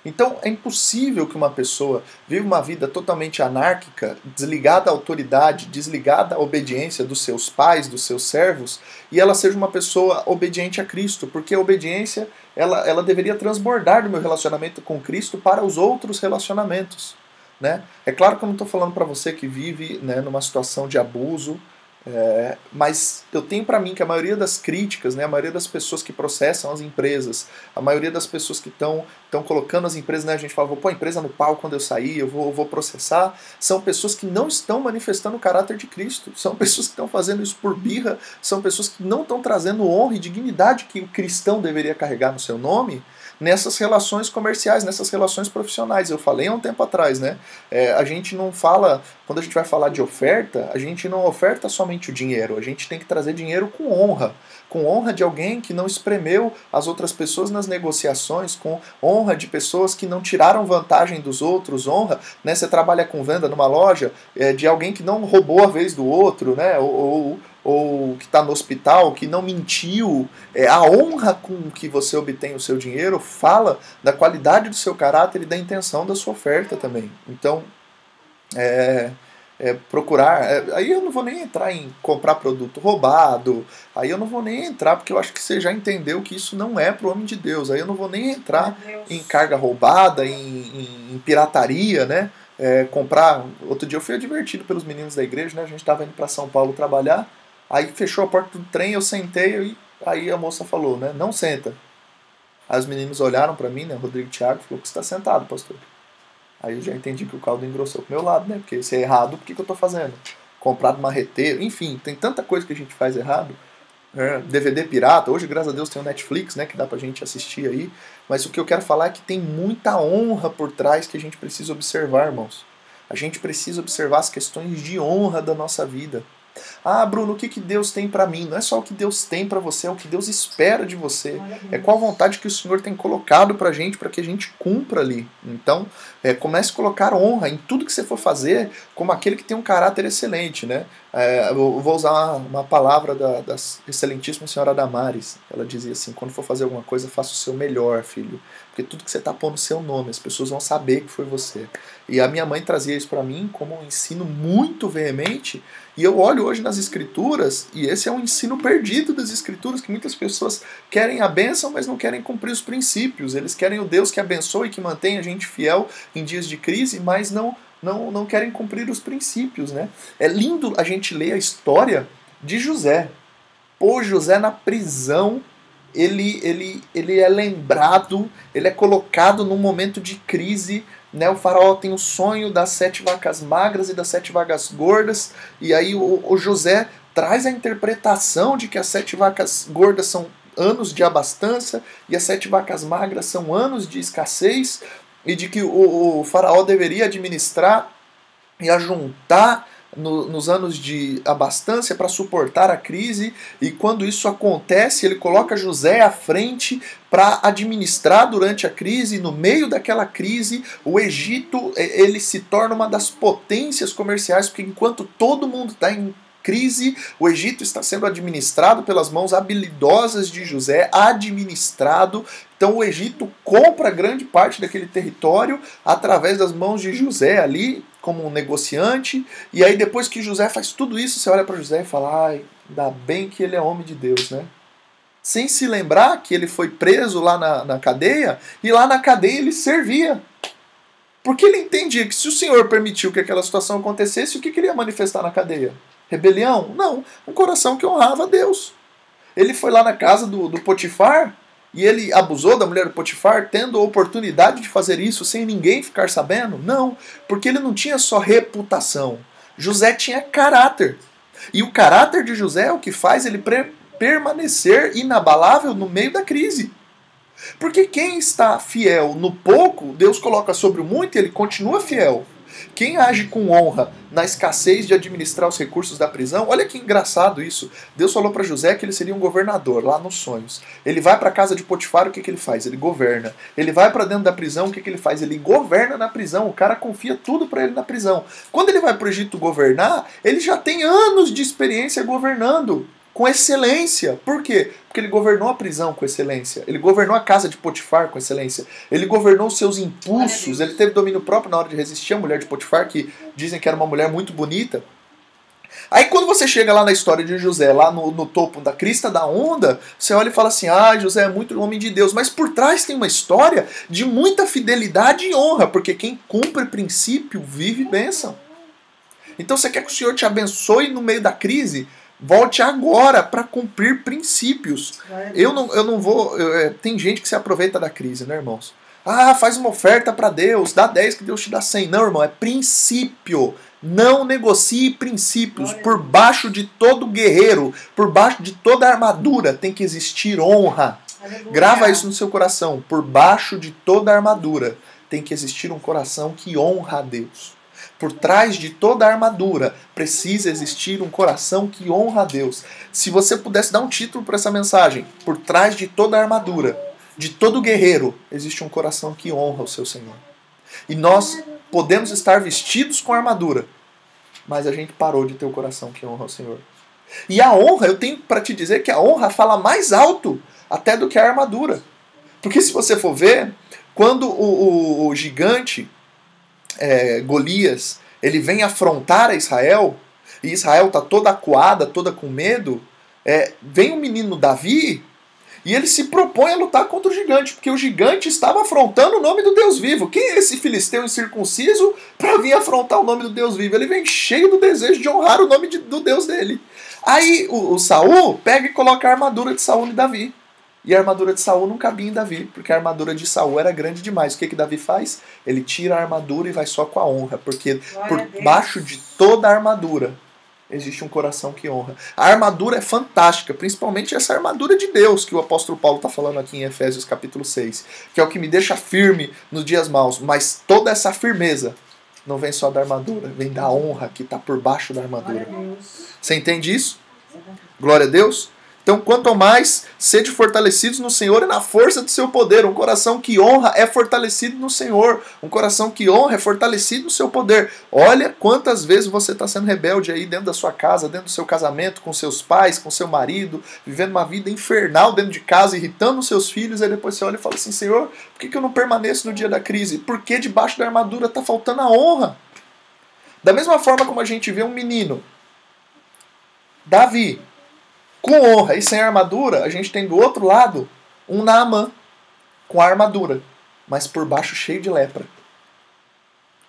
Então é impossível que uma pessoa viva uma vida totalmente anárquica, desligada à autoridade, desligada à obediência dos seus pais, dos seus servos, e ela seja uma pessoa obediente a Cristo, porque a obediência ela deveria transbordar do meu relacionamento com Cristo para os outros relacionamentos. Né? É claro que eu não estou falando para você que vive, né, numa situação de abuso, mas eu tenho para mim que a maioria das críticas, né, a maioria das pessoas que processam as empresas, a maioria das pessoas que estão colocando as empresas, né, a gente fala, vou pôr a empresa no pau quando eu sair, eu vou processar, são pessoas que não estão manifestando o caráter de Cristo, são pessoas que estão fazendo isso por birra, são pessoas que não estão trazendo honra e dignidade que o cristão deveria carregar no seu nome, nessas relações comerciais, nessas relações profissionais. Eu falei há um tempo atrás, né? A gente não fala, quando a gente vai falar de oferta, a gente não oferta somente o dinheiro, a gente tem que trazer dinheiro com honra de alguém que não espremeu as outras pessoas nas negociações, com honra de pessoas que não tiraram vantagem dos outros, honra, né? Você trabalha com venda numa loja, de alguém que não roubou a vez do outro, né? Ou que está no hospital, que não mentiu. A honra com que você obtém o seu dinheiro fala da qualidade do seu caráter e da intenção da sua oferta também. Então, procurar... aí eu não vou nem entrar em comprar produto roubado, aí eu não vou nem entrar, porque eu acho que você já entendeu que isso não é para o homem de Deus. Aí eu não vou nem entrar em carga roubada, em pirataria, né? Comprar... Outro dia eu fui advertido pelos meninos da igreja, né? A gente estava indo para São Paulo trabalhar, aí fechou a porta do trem, eu sentei, e aí a moça falou, né, não senta. Aí os meninos olharam para mim, né, Rodrigo e Thiago, falou, que você está sentado, pastor? Aí eu já entendi que o caldo engrossou pro meu lado, né, porque se é errado, por que eu estou fazendo? Comprado marreteiro, enfim, tem tanta coisa que a gente faz errado. DVD pirata, hoje graças a Deus tem o Netflix, né, que dá pra gente assistir aí, mas o que eu quero falar é que tem muita honra por trás que a gente precisa observar, irmãos. A gente precisa observar as questões de honra da nossa vida. Ah, Bruno, o que Deus tem para mim? Não é só o que Deus tem para você, é o que Deus espera de você. É qual a vontade que o Senhor tem colocado pra gente, para que a gente cumpra ali. Então, comece a colocar honra em tudo que você for fazer, como aquele que tem um caráter excelente, né? Eu vou usar uma palavra da excelentíssima senhora Damares. Ela dizia assim, quando for fazer alguma coisa, faça o seu melhor, filho. Porque tudo que você está pondo o seu nome, as pessoas vão saber que foi você. E a minha mãe trazia isso para mim como um ensino muito veemente. E eu olho hoje nas Escrituras, e esse é um ensino perdido das Escrituras, que muitas pessoas querem a bênção, mas não querem cumprir os princípios. Eles querem o Deus que abençoe e que mantém a gente fiel em dias de crise, mas não querem cumprir os princípios, né? É lindo a gente ler a história de José. Pô, José na prisão, ele é lembrado, ele é colocado num momento de crise, né? O faraó tem o sonho das 7 vacas magras e das 7 vacas gordas, e aí o José traz a interpretação de que as 7 vacas gordas são anos de abastança e as 7 vacas magras são anos de escassez, e de que o faraó deveria administrar e ajuntar nos anos de abastança para suportar a crise, e quando isso acontece, ele coloca José à frente para administrar durante a crise, e no meio daquela crise, o Egito ele se torna uma das potências comerciais, porque enquanto todo mundo está em crise, o Egito está sendo administrado pelas mãos habilidosas de José, administrado. Então o Egito compra grande parte daquele território através das mãos de José ali, como um negociante. E aí depois que José faz tudo isso, você olha para José e fala, ai, ainda bem que ele é homem de Deus, né? Sem se lembrar que ele foi preso lá na cadeia, e lá na cadeia ele servia. Porque ele entendia que se o Senhor permitiu que aquela situação acontecesse, o que ele ia manifestar na cadeia? Rebelião? Não. Um coração que honrava a Deus. Ele foi lá na casa do Potifar e ele abusou da mulher do Potifar, tendo a oportunidade de fazer isso sem ninguém ficar sabendo? Não. Porque ele não tinha só reputação. José tinha caráter. E o caráter de José é o que faz ele permanecer inabalável no meio da crise. Porque quem está fiel no pouco, Deus coloca sobre o muito e ele continua fiel. Quem age com honra na escassez de administrar os recursos da prisão, olha que engraçado isso. Deus falou para José que ele seria um governador lá nos sonhos. Ele vai para a casa de Potifar, o que ele faz? Ele governa. Ele vai para dentro da prisão, o que ele faz? Ele governa na prisão. O cara confia tudo para ele na prisão. Quando ele vai para o Egito governar, ele já tem anos de experiência governando com excelência. Por quê? Porque ele governou a prisão com excelência. Ele governou a casa de Potifar com excelência. Ele governou os seus impulsos. Ele teve domínio próprio na hora de resistir a mulher de Potifar, que dizem que era uma mulher muito bonita. Aí quando você chega lá na história de José, lá no topo da crista da onda, você olha e fala assim, José é muito homem de Deus. Mas por trás tem uma história de muita fidelidade e honra, porque quem cumpre princípio vive bênção. Então você quer que o Senhor te abençoe no meio da crise? Volte agora para cumprir princípios. Eu não vou... tem gente que se aproveita da crise, né, irmãos? Faz uma oferta para Deus, dá 10 que Deus te dá 100. Não, irmão, é princípio. Não negocie princípios. Por baixo de todo guerreiro, por baixo de toda armadura, tem que existir honra. Aleluia. Grava isso no seu coração. Por baixo de toda armadura, tem que existir um coração que honra a Deus. Por trás de toda a armadura precisa existir um coração que honra a Deus. Se você pudesse dar um título para essa mensagem, por trás de toda a armadura, de todo guerreiro, existe um coração que honra o seu Senhor. E nós podemos estar vestidos com armadura, mas a gente parou de ter o coração que honra o Senhor. E a honra, eu tenho para te dizer que a honra fala mais alto até do que a armadura. Porque se você for ver, quando o gigante... Golias, ele vem afrontar a Israel, e Israel está toda acuada, toda com medo, vem o menino Davi, e ele se propõe a lutar contra o gigante, porque o gigante estava afrontando o nome do Deus vivo. Quem é esse filisteu incircunciso para vir afrontar o nome do Deus vivo? Ele vem cheio do desejo de honrar o nome do Deus dele. Aí o Saul pega e coloca a armadura de Saul em Davi. E a armadura de Saul não cabia em Davi, porque a armadura de Saul era grande demais. O que Davi faz? Ele tira a armadura e vai só com a honra, porque por baixo de toda a armadura existe um coração que honra. A armadura é fantástica, principalmente essa armadura de Deus que o apóstolo Paulo está falando aqui em Efésios capítulo 6, que é o que me deixa firme nos dias maus. Mas toda essa firmeza não vem só da armadura, vem da honra que está por baixo da armadura. Você entende isso? Glória a Deus. Então, quanto mais, sede fortalecidos no Senhor e na força do seu poder. Um coração que honra é fortalecido no Senhor. Um coração que honra é fortalecido no seu poder. Olha quantas vezes você está sendo rebelde aí dentro da sua casa, dentro do seu casamento, com seus pais, com seu marido, vivendo uma vida infernal dentro de casa, irritando os seus filhos. Aí depois você olha e fala assim, Senhor, por que eu não permaneço no dia da crise? Porque debaixo da armadura está faltando a honra. Da mesma forma como a gente vê um menino, Davi, com honra e sem armadura, a gente tem do outro lado um Naamã com a armadura, mas por baixo cheio de lepra.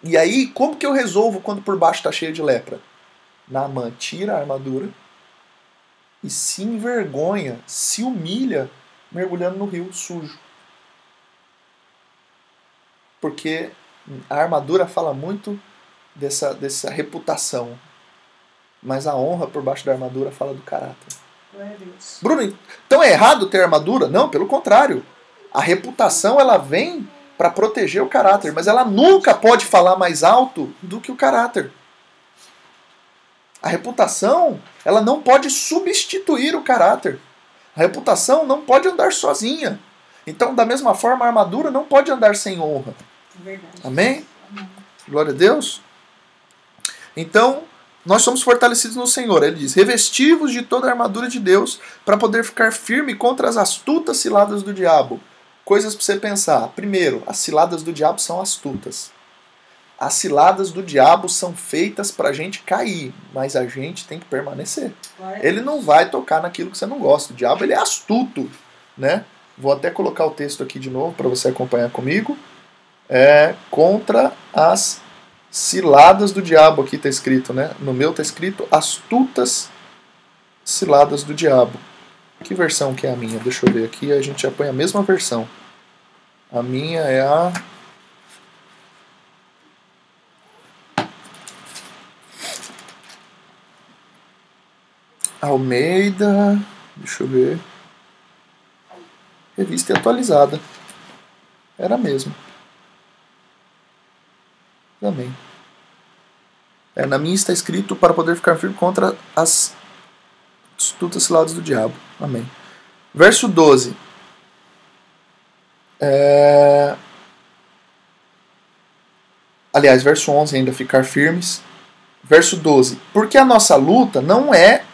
E aí, como que eu resolvo quando por baixo está cheio de lepra? Naamã tira a armadura e se envergonha, se humilha, mergulhando no rio sujo. Porque a armadura fala muito dessa reputação, mas a honra por baixo da armadura fala do caráter. Bruno, então é errado ter armadura? Não, pelo contrário. A reputação ela vem para proteger o caráter, mas ela nunca pode falar mais alto do que o caráter. A reputação, ela não pode substituir o caráter. A reputação não pode andar sozinha. Então, da mesma forma, a armadura não pode andar sem honra. Verdade. Amém? Amém. Glória a Deus. Então, nós somos fortalecidos no Senhor. Ele diz, revestivos de toda a armadura de Deus para poder ficar firme contra as astutas ciladas do diabo. Coisas para você pensar. Primeiro, as ciladas do diabo são astutas. As ciladas do diabo são feitas para a gente cair, mas a gente tem que permanecer. Ele não vai tocar naquilo que você não gosta. O diabo, ele é astuto, né? Vou até colocar o texto aqui de novo para você acompanhar comigo. Contra as ciladas do diabo, aqui está escrito, né? No meu está escrito astutas ciladas do diabo. Que versão que é a minha? Deixa eu ver aqui, a gente já põe a mesma versão. A minha é a... Almeida, deixa eu ver. Revista atualizada. Era mesmo. Amém. Na minha está escrito para poder ficar firme contra as astutas ciladas do diabo. Amém. Verso 12. Aliás, verso 11 ainda, ficar firmes. Verso 12. Porque a nossa luta não é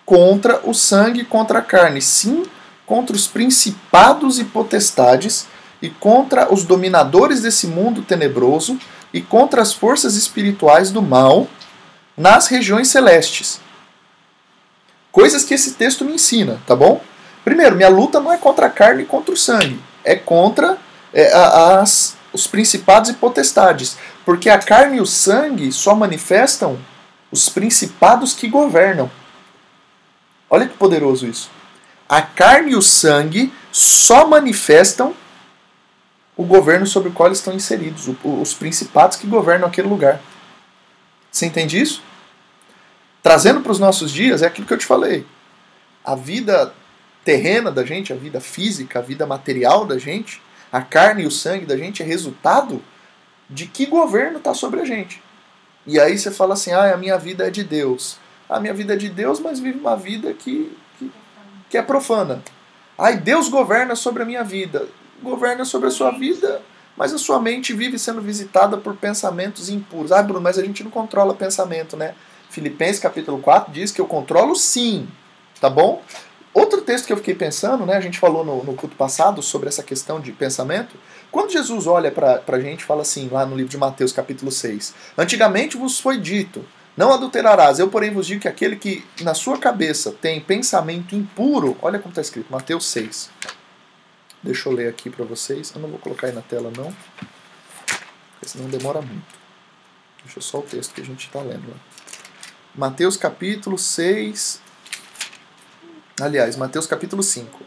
contra o sangue e contra a carne, sim contra os principados e potestades e contra os dominadores desse mundo tenebroso e contra as forças espirituais do mal nas regiões celestes. Coisas que esse texto me ensina, tá bom? Primeiro, minha luta não é contra a carne e contra o sangue, é contra os principados e potestades, porque a carne e o sangue só manifestam os principados que governam. Olha que poderoso isso. A carne e o sangue só manifestam o governo sobre o qual eles estão inseridos, os principados que governam aquele lugar. Você entende isso? Trazendo para os nossos dias, é aquilo que eu te falei. A vida terrena da gente, a vida física, a vida material da gente, a carne e o sangue da gente é resultado de que governo está sobre a gente. E aí você fala assim, a minha vida é de Deus. A minha vida é de Deus, mas vive uma vida que é profana. Deus governa sobre a minha vida. Governa sobre a sua vida, mas a sua mente vive sendo visitada por pensamentos impuros. Bruno, mas a gente não controla pensamento, né? Filipenses capítulo 4 diz que eu controlo sim, tá bom? Outro texto que eu fiquei pensando, né? A gente falou no culto passado sobre essa questão de pensamento. Quando Jesus olha pra gente e fala assim, lá no livro de Mateus capítulo 6, antigamente vos foi dito, não adulterarás, eu porém vos digo que aquele que na sua cabeça tem pensamento impuro, olha como está escrito, Mateus 6. Deixa eu ler aqui para vocês. Eu não vou colocar aí na tela, não. Porque senão demora muito. Deixa só o texto que a gente está lendo lá. Mateus capítulo 6. Aliás, Mateus capítulo 5.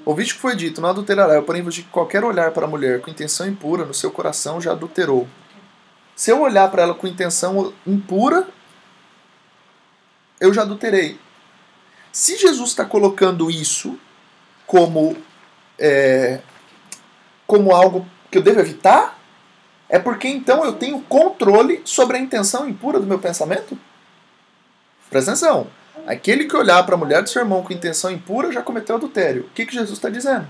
Ouviste que foi dito, não adulterará. Eu, porém, vos digo que qualquer olhar para a mulher com intenção impura no seu coração já adulterou. Se eu olhar para ela com intenção impura, eu já adulterei. Se Jesus está colocando isso como algo que eu devo evitar, é porque então eu tenho controle sobre a intenção impura do meu pensamento? Presta atenção. Aquele que olhar para a mulher do seu irmão com intenção impura já cometeu adultério. O que Jesus está dizendo?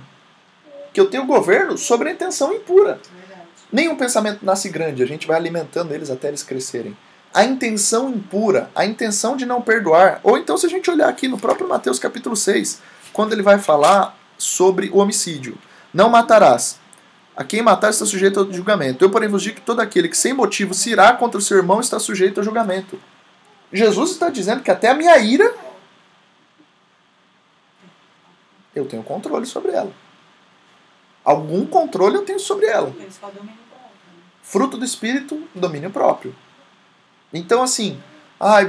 Que eu tenho governo sobre a intenção impura. Nenhum pensamento nasce grande, a gente vai alimentando eles até eles crescerem. A intenção impura, a intenção de não perdoar, ou então se a gente olhar aqui no próprio Mateus capítulo 6, quando ele vai falar sobre o homicídio. Não matarás. A quem matar está sujeito ao julgamento. Eu, porém, vos digo que todo aquele que sem motivo se irá contra o seu irmão está sujeito ao julgamento. Jesus está dizendo que até a minha ira, eu tenho controle sobre ela. Algum controle eu tenho sobre ela. Fruto do Espírito, domínio próprio. Então, assim,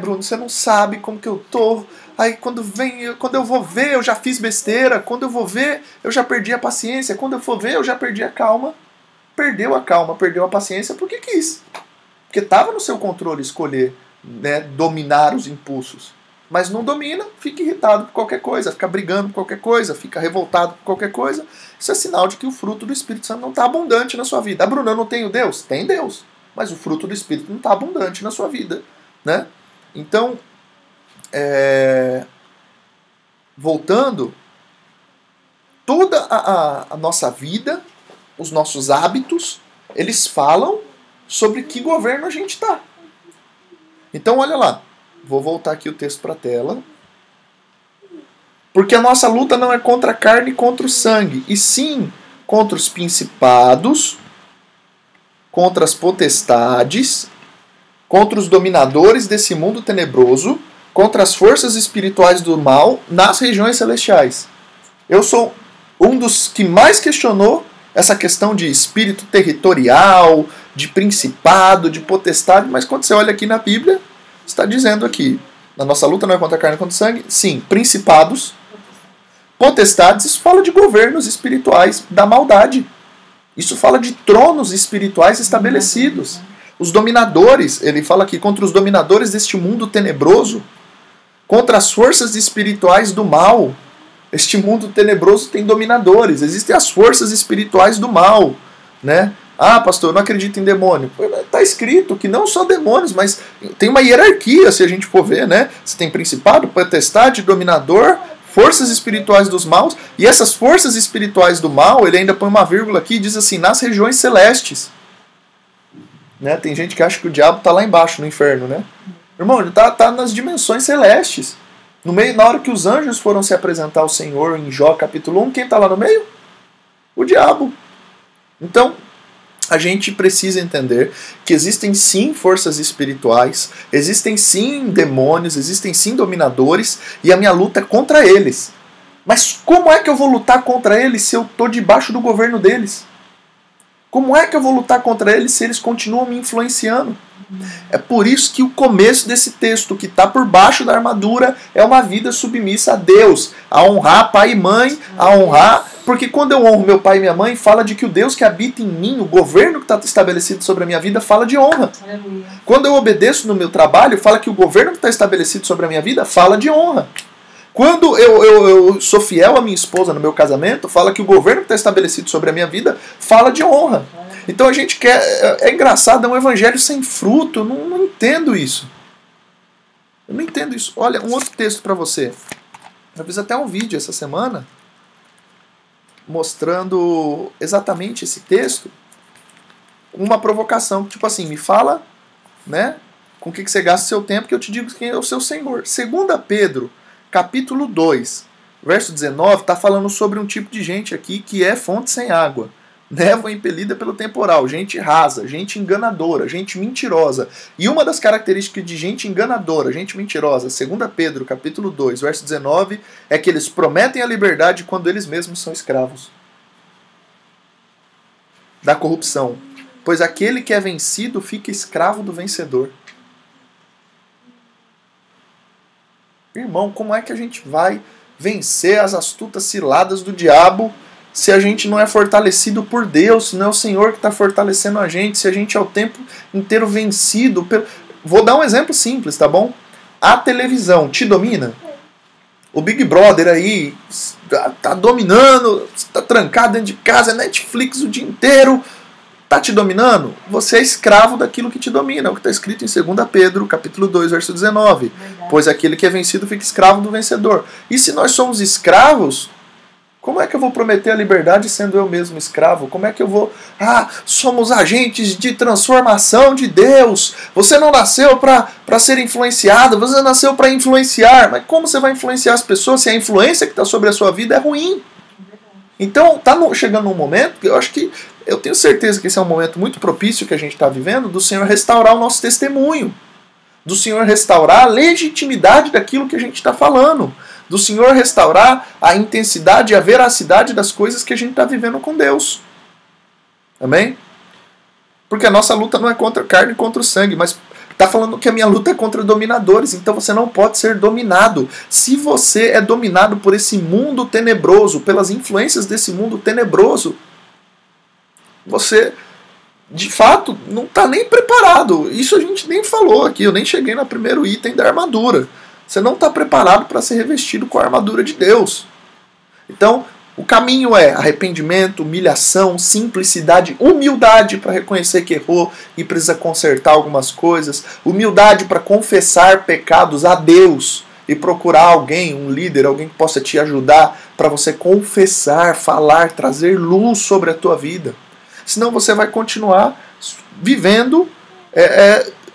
Bruno, você não sabe como que eu tô. Quando eu vou ver, eu já fiz besteira. Quando eu vou ver, eu já perdi a paciência. Quando eu for ver, eu já perdi a calma. Perdeu a calma, perdeu a paciência porque quis. Porque estava no seu controle escolher, né, dominar os impulsos. Mas não domina, fica irritado por qualquer coisa, fica brigando por qualquer coisa, fica revoltado por qualquer coisa. Isso é sinal de que o fruto do Espírito Santo não está abundante na sua vida. Bruno, eu não tenho Deus? Tem Deus. Mas o fruto do Espírito não está abundante na sua vida, né? Então, voltando, toda a nossa vida, os nossos hábitos, eles falam sobre que governo a gente está. Então, olha lá. Vou voltar aqui o texto para a tela. Porque a nossa luta não é contra a carne e contra o sangue, e sim contra os principados, contra as potestades, contra os dominadores desse mundo tenebroso, contra as forças espirituais do mal nas regiões celestiais. Eu sou um dos que mais questionou essa questão de espírito territorial, de principado, de potestade, mas quando você olha aqui na Bíblia, está dizendo aqui, na nossa luta não é contra a carne e contra o sangue, sim, principados, potestades, isso fala de governos espirituais da maldade. Isso fala de tronos espirituais estabelecidos. Os dominadores, ele fala aqui, contra os dominadores deste mundo tenebroso, contra as forças espirituais do mal. Este mundo tenebroso tem dominadores, existem as forças espirituais do mal, né? Ah, pastor, eu não acredito em demônio. Está escrito que não só demônios, mas tem uma hierarquia, se a gente for ver, né? Você tem principado, potestade, dominador, forças espirituais dos maus, e essas forças espirituais do mal, ele ainda põe uma vírgula aqui e diz assim, nas regiões celestes. Né? Tem gente que acha que o diabo está lá embaixo, no inferno, né? Irmão, ele está nas dimensões celestes. No meio, na hora que os anjos foram se apresentar ao Senhor, em Jó capítulo 1, quem está lá no meio? O diabo. Então, a gente precisa entender que existem sim forças espirituais, existem sim demônios, existem sim dominadores, e a minha luta é contra eles. Mas como é que eu vou lutar contra eles se eu estou debaixo do governo deles? Como é que eu vou lutar contra eles se eles continuam me influenciando? É por isso que o começo desse texto, que está por baixo da armadura, é uma vida submissa a Deus, a honrar pai e mãe, a honrar... Porque quando eu honro meu pai e minha mãe, fala de que o Deus que habita em mim, o governo que está estabelecido sobre a minha vida, fala de honra. Aleluia. Quando eu obedeço no meu trabalho, fala que o governo que está estabelecido sobre a minha vida, fala de honra. Quando eu sou fiel à minha esposa no meu casamento, fala que o governo que está estabelecido sobre a minha vida, fala de honra. Então a gente quer... É engraçado, é um evangelho sem fruto. Eu não entendo isso. Eu não entendo isso. Olha, um outro texto para você. Eu fiz até um vídeo essa semana mostrando exatamente esse texto, uma provocação, tipo assim, me fala, né, com o que você gasta o seu tempo, que eu te digo quem é o seu Senhor. 2 Pedro, capítulo 2, verso 19, está falando sobre um tipo de gente aqui que é fonte sem água, névoa impelida pelo temporal, gente rasa, gente enganadora, gente mentirosa. E uma das características de gente enganadora, gente mentirosa, 2 Pedro, capítulo 2, verso 19, é que eles prometem a liberdade quando eles mesmos são escravos da corrupção. Pois aquele que é vencido fica escravo do vencedor. Irmão, como é que a gente vai vencer as astutas ciladas do diabo se a gente não é fortalecido por Deus, se não é o Senhor que está fortalecendo a gente, se a gente é o tempo inteiro vencido? Vou dar um exemplo simples, tá bom? A televisão te domina? O Big Brother aí tá dominando, tá trancado dentro de casa, Netflix o dia inteiro, tá te dominando? Você é escravo daquilo que te domina, é o que está escrito em 2 Pedro, capítulo 2, verso 19. Verdade. Pois aquele que é vencido fica escravo do vencedor. E se nós somos escravos, como é que eu vou prometer a liberdade sendo eu mesmo escravo? Como é que eu vou... somos agentes de transformação de Deus. Você não nasceu para ser influenciado, você nasceu para influenciar. Mas como você vai influenciar as pessoas se a influência que está sobre a sua vida é ruim? Então, está chegando um momento que eu tenho certeza que esse é um momento muito propício que a gente está vivendo, do Senhor restaurar o nosso testemunho. Do Senhor restaurar a legitimidade daquilo que a gente está falando. Do Senhor restaurar a intensidade e a veracidade das coisas que a gente está vivendo com Deus. Amém? Porque a nossa luta não é contra a carne e contra o sangue, mas está falando que a minha luta é contra dominadores, então você não pode ser dominado. Se você é dominado por esse mundo tenebroso, pelas influências desse mundo tenebroso, você, de fato, não está nem preparado. Isso a gente nem falou aqui, eu nem cheguei no primeiro item da armadura. Você não está preparado para ser revestido com a armadura de Deus. Então, o caminho é arrependimento, humilhação, simplicidade, humildade para reconhecer que errou e precisa consertar algumas coisas, humildade para confessar pecados a Deus e procurar alguém, um líder, alguém que possa te ajudar para você confessar, falar, trazer luz sobre a tua vida. Senão você vai continuar vivendo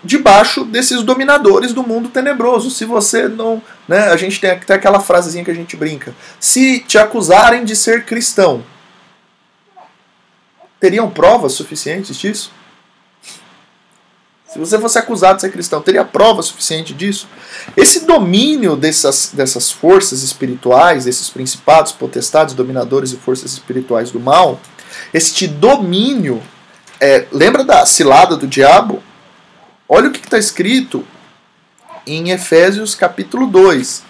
debaixo desses dominadores do mundo tenebroso. Se você não... Né, a gente tem até aquela frasezinha que a gente brinca. Se te acusarem de ser cristão, teriam provas suficientes disso? Se você fosse acusado de ser cristão, teria prova suficiente disso? Esse domínio dessas forças espirituais, desses principados, potestades, dominadores e forças espirituais do mal, este domínio, lembra da cilada do diabo? Olha o que está escrito em Efésios capítulo 2.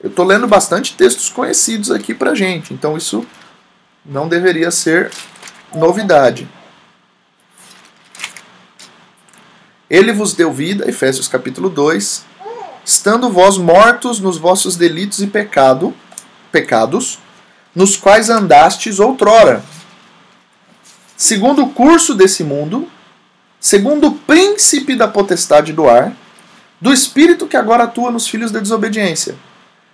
Eu estou lendo bastante textos conhecidos aqui pra gente, então isso não deveria ser novidade. Ele vos deu vida, Efésios capítulo 2, estando vós mortos nos vossos delitos e pecados, nos quais andastes outrora, segundo o curso desse mundo, segundo o príncipe da potestade do ar, do espírito que agora atua nos filhos da desobediência,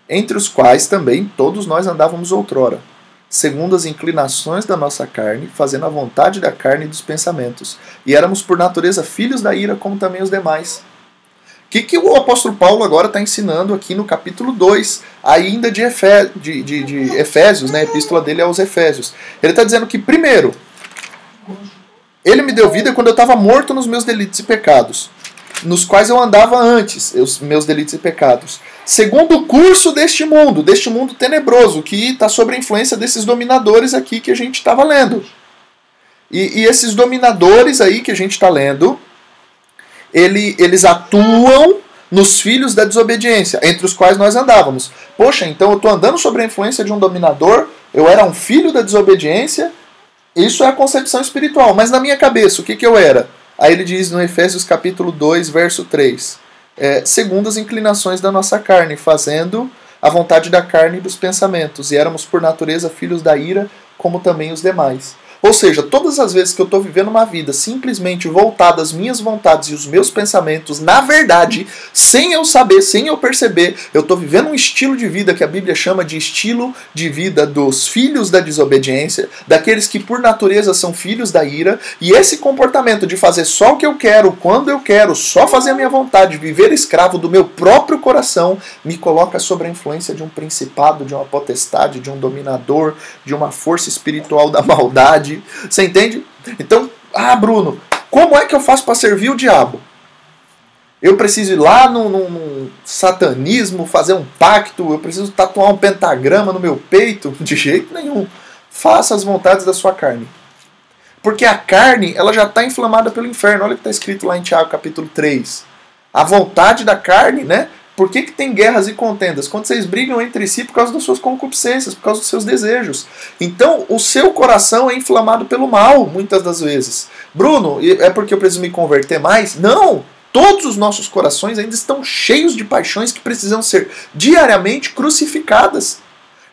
entre os quais também todos nós andávamos outrora, segundo as inclinações da nossa carne, fazendo a vontade da carne e dos pensamentos. E éramos por natureza filhos da ira, como também os demais. O que o apóstolo Paulo agora está ensinando aqui no capítulo 2, ainda de Efésios, né? A epístola dele aos Efésios. Ele está dizendo que, primeiro, ele me deu vida quando eu estava morto nos meus delitos e pecados, nos quais eu andava antes, os meus delitos e pecados. Segundo o curso deste mundo tenebroso, que está sob a influência desses dominadores aqui que a gente estava lendo. E esses dominadores aí que a gente está lendo, eles atuam nos filhos da desobediência, entre os quais nós andávamos. Poxa, então eu estou andando sob a influência de um dominador, eu era um filho da desobediência, isso é a concepção espiritual. Mas na minha cabeça, o que eu era? Aí ele diz no Efésios capítulo 2, verso 3, segundo as inclinações da nossa carne, fazendo a vontade da carne e dos pensamentos, e éramos por natureza filhos da ira, como também os demais. Ou seja, todas as vezes que eu estou vivendo uma vida simplesmente voltada às minhas vontades e os meus pensamentos, na verdade, sem eu saber, sem eu perceber, eu estou vivendo um estilo de vida que a Bíblia chama de estilo de vida dos filhos da desobediência, daqueles que por natureza são filhos da ira, e esse comportamento de fazer só o que eu quero, quando eu quero, só fazer a minha vontade, viver escravo do meu próprio coração, me coloca sob a influência de um principado, de uma potestade, de um dominador, de uma força espiritual da maldade. Você entende? Então, Bruno, como é que eu faço para servir o diabo? Eu preciso ir lá no satanismo, fazer um pacto, eu preciso tatuar um pentagrama no meu peito? De jeito nenhum. Faça as vontades da sua carne. Porque a carne, ela já está inflamada pelo inferno. Olha o que está escrito lá em Tiago, capítulo 3. A vontade da carne, né? Por que tem guerras e contendas? Quando vocês brigam entre si por causa das suas concupiscências, por causa dos seus desejos. Então, o seu coração é inflamado pelo mal, muitas das vezes. Bruno, é porque eu preciso me converter mais? Não! Todos os nossos corações ainda estão cheios de paixões que precisam ser diariamente crucificadas.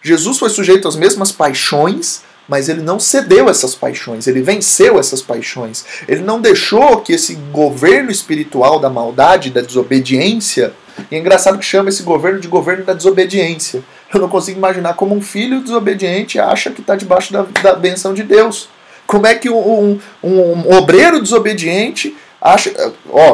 Jesus foi sujeito às mesmas paixões, mas ele não cedeu essas paixões, ele venceu essas paixões. Ele não deixou que esse governo espiritual da maldade, da desobediência... E é engraçado que chama esse governo de governo da desobediência. Eu não consigo imaginar como um filho desobediente acha que está debaixo da benção de Deus. Como é que um obreiro desobediente acha...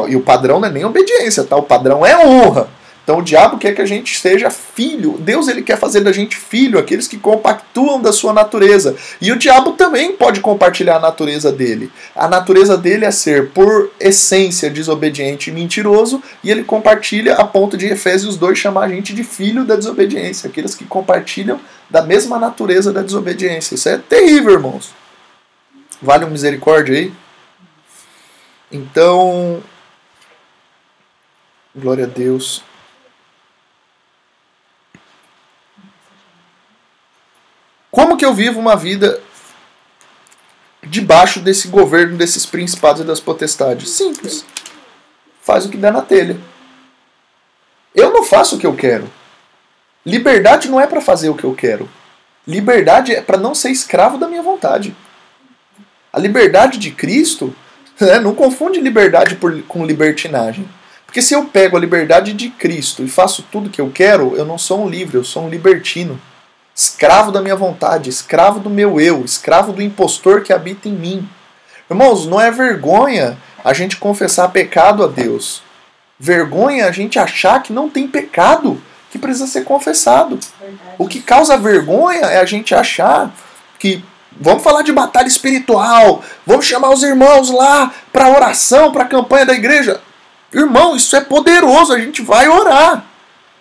e o padrão não é nem obediência, tá? O padrão é honra. Então o diabo quer que a gente seja filho. Deus ele quer fazer da gente filho, aqueles que compactuam da sua natureza. E o diabo também pode compartilhar a natureza dele. A natureza dele é ser, por essência, desobediente e mentiroso, e ele compartilha a ponto de Efésios 2 chamar a gente de filho da desobediência, aqueles que compartilham da mesma natureza da desobediência. Isso é terrível, irmãos. Vale uma misericórdia aí? Então, glória a Deus. Como que eu vivo uma vida debaixo desse governo, desses principados e das potestades? Simples. Faz o que der na telha. Eu não faço o que eu quero. Liberdade não é para fazer o que eu quero. Liberdade é para não ser escravo da minha vontade. A liberdade de Cristo, não confunde liberdade com libertinagem. Porque se eu pego a liberdade de Cristo e faço tudo que eu quero, eu não sou um livre, eu sou um libertino. Escravo da minha vontade, escravo do meu eu, escravo do impostor que habita em mim. Irmãos, não é vergonha a gente confessar pecado a Deus. Vergonha é a gente achar que não tem pecado que precisa ser confessado. Verdade. O que causa vergonha é a gente achar que vamos falar de batalha espiritual, vamos chamar os irmãos lá para oração, para a campanha da igreja. Irmão, isso é poderoso, a gente vai orar.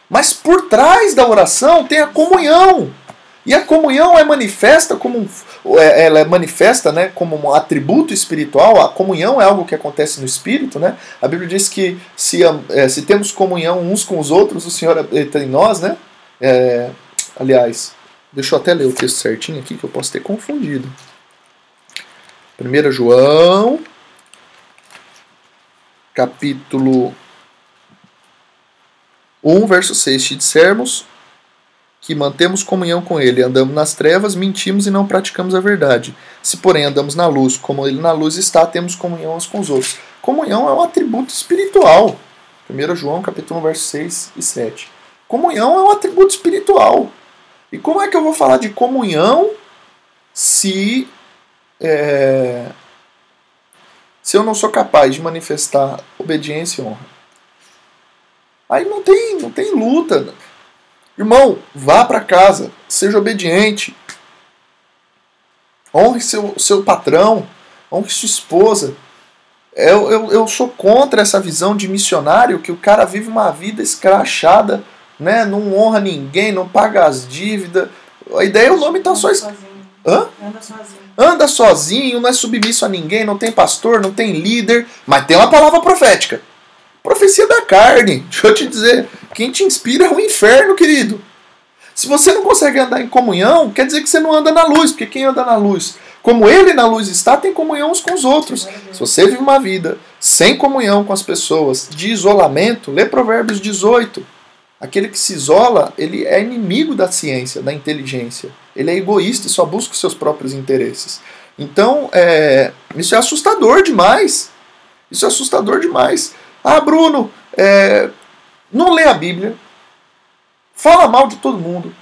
Mas por trás da oração tem a comunhão. E a comunhão é manifesta como ela é manifesta, né, como um atributo espiritual. A comunhão é algo que acontece no espírito, né? A Bíblia diz que se temos comunhão uns com os outros, o Senhor habita em nós, né? Aliás, deixa eu até ler o texto certinho aqui que eu posso ter confundido. 1 João, capítulo 1, verso 6. Se dissermos que mantemos comunhão com Ele, andamos nas trevas, mentimos e não praticamos a verdade. Se, porém, andamos na luz, como Ele na luz está, temos comunhão uns com os outros. Comunhão é um atributo espiritual. 1 João, capítulo 1, verso 6 e 7. Comunhão é um atributo espiritual. E como é que eu vou falar de comunhão se eu não sou capaz de manifestar obediência e honra? Aí não tem luta. Irmão, vá para casa, seja obediente. Honre seu patrão, honre sua esposa. Eu sou contra essa visão de missionário que o cara vive uma vida escrachada, né? Não honra ninguém, não paga as dívidas. A ideia é o nome tá só... Hã? Anda sozinho. Anda sozinho, não é submisso a ninguém, não tem pastor, não tem líder, mas tem uma palavra profética. Profecia da carne. Deixa eu te dizer, quem te inspira é o inferno, querido. Se você não consegue andar em comunhão, quer dizer que você não anda na luz, porque quem anda na luz, como ele na luz está, tem comunhão uns com os outros. Se você vive uma vida sem comunhão com as pessoas, de isolamento, lê Provérbios 18. Aquele que se isola, ele é inimigo da ciência, da inteligência. Ele é egoísta e só busca os seus próprios interesses. Então, isso é assustador demais. Isso é assustador demais. Ah, Bruno, não lê a Bíblia, fala mal de todo mundo,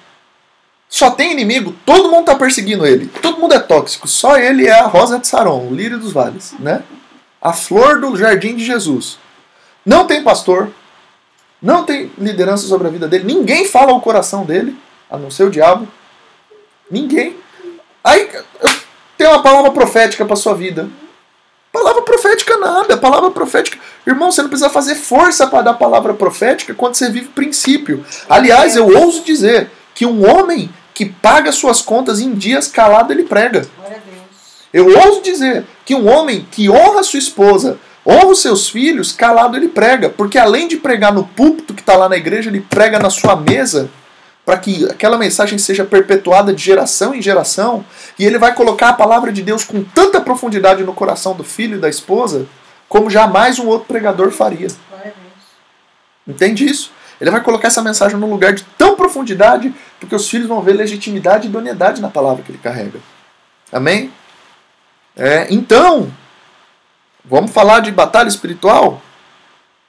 só tem inimigo, todo mundo está perseguindo ele, todo mundo é tóxico, só ele é a rosa de Saron, o lírio dos vales, né? A flor do jardim de Jesus. Não tem pastor, não tem liderança sobre a vida dele, ninguém fala o coração dele, a não ser o diabo, ninguém. Aí tem uma palavra profética para sua vida. Palavra profética nada, palavra profética... Irmão, você não precisa fazer força para dar palavra profética quando você vive princípio. Aliás, eu ouso dizer que um homem que paga suas contas em dias calado, ele prega. Glória a Deus. Eu ouso dizer que um homem que honra sua esposa, honra os seus filhos, calado ele prega. Porque além de pregar no púlpito que está lá na igreja, ele prega na sua mesa, para que aquela mensagem seja perpetuada de geração em geração, e ele vai colocar a palavra de Deus com tanta profundidade no coração do filho e da esposa, como jamais um outro pregador faria. Glória a Deus. Entende isso? Ele vai colocar essa mensagem num lugar de tão profundidade, porque os filhos vão ver legitimidade e idoneidade na palavra que ele carrega. Amém? Então, vamos falar de batalha espiritual?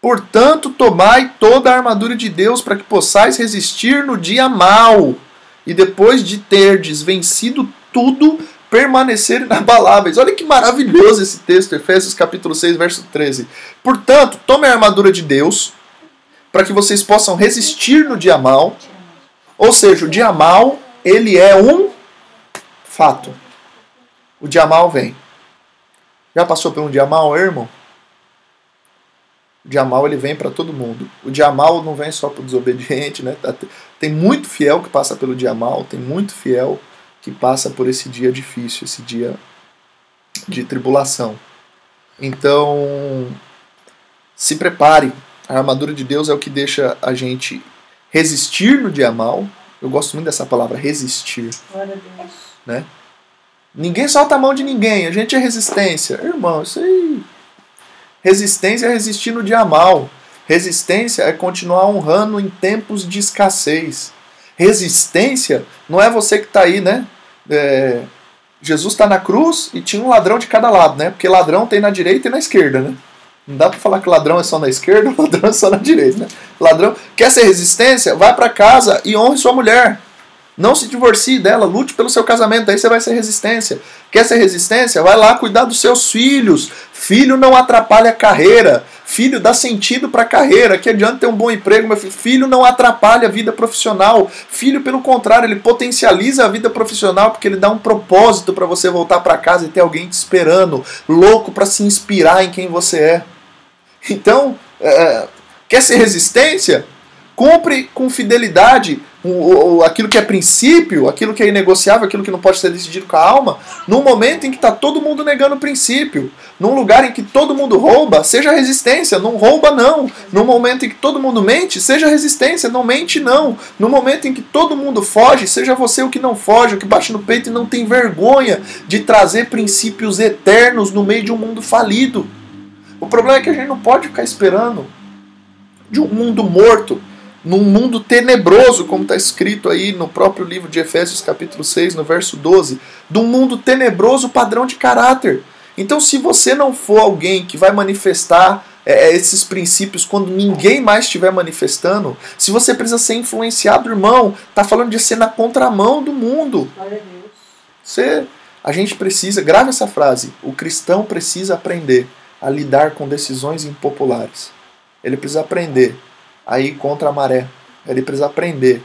Portanto, tomai toda a armadura de Deus para que possais resistir no dia mau. E depois de terdes vencido tudo, permanecer inabaláveis. Olha que maravilhoso esse texto, Efésios capítulo 6, verso 13. Portanto, tome a armadura de Deus para que vocês possam resistir no dia mau. Ou seja, o dia mau, ele é um fato. O dia mau vem. Já passou por um dia mau, irmão? O dia mau ele vem para todo mundo. O dia mau não vem só para o desobediente, né? Tem muito fiel que passa pelo dia mau, tem muito fiel que passa por esse dia difícil, esse dia de tribulação. Então, se prepare. A armadura de Deus é o que deixa a gente resistir no dia mau. Eu gosto muito dessa palavra, resistir. Glória a Deus. Né? Ninguém solta a mão de ninguém, a gente é resistência. Irmão, isso aí... Resistência é resistir no dia mau. Resistência é continuar honrando em tempos de escassez. Resistência não é você que está aí, né? Jesus está na cruz e tinha um ladrão de cada lado, né? Porque ladrão tem na direita e na esquerda, né? Não dá pra falar que ladrão é só na esquerda, ladrão é só na direita, né? Ladrão quer ser resistência? Vai pra casa e honre sua mulher. Não se divorcie dela, lute pelo seu casamento, aí você vai ser resistência. Quer ser resistência? Vai lá cuidar dos seus filhos. Filho não atrapalha a carreira. Filho dá sentido para a carreira. Que adianta ter um bom emprego, meu filho. Filho não atrapalha a vida profissional. Filho, pelo contrário, ele potencializa a vida profissional porque ele dá um propósito para você voltar para casa e ter alguém te esperando, louco para se inspirar em quem você é. Então, quer ser resistência? Cumpre com fidelidade aquilo que é princípio, aquilo que é inegociável, aquilo que não pode ser decidido com a alma, num momento em que está todo mundo negando o princípio, num lugar em que todo mundo rouba, seja resistência, não rouba não. Num momento em que todo mundo mente, seja resistência, não mente não. No momento em que todo mundo foge, seja você o que não foge, o que bate no peito e não tem vergonha de trazer princípios eternos no meio de um mundo falido. O problema é que a gente não pode ficar esperando de um mundo morto, num mundo tenebroso, como está escrito aí no próprio livro de Efésios capítulo 6, no verso 12, de um mundo tenebroso padrão de caráter. Então, se você não for alguém que vai manifestar esses princípios quando ninguém mais estiver manifestando, se você precisa ser influenciado, irmão, está falando de ser na contramão do mundo. Glória a Deus. A gente precisa, grave essa frase, o cristão precisa aprender a lidar com decisões impopulares. Ele precisa aprender a ir contra a maré. Ele precisa aprender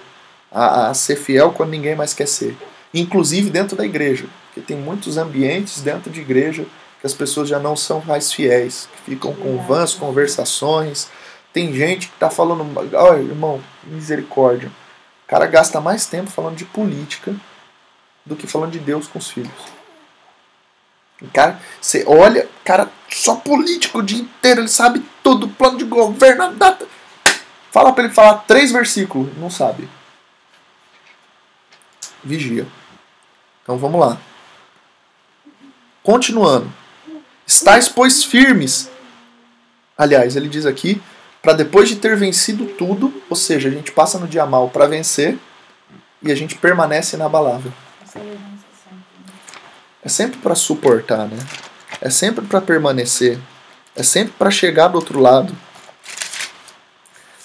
a ser fiel quando ninguém mais quer ser. Inclusive dentro da igreja. Porque tem muitos ambientes dentro de igreja que as pessoas já não são mais fiéis. Que ficam com vãs conversações. Tem gente que está falando... Olha, irmão, misericórdia. O cara gasta mais tempo falando de política do que falando de Deus com os filhos. O cara, você olha, cara, só político o dia inteiro. Ele sabe tudo, plano de governo, a data... Fala para ele falar 3 versículos, não sabe. Vigia. Então vamos lá. Continuando. Estais, pois, firmes. Aliás, ele diz aqui, para depois de ter vencido tudo, ou seja, a gente passa no dia mal para vencer e a gente permanece inabalável. É sempre para suportar, né? É sempre para permanecer. É sempre para chegar do outro lado.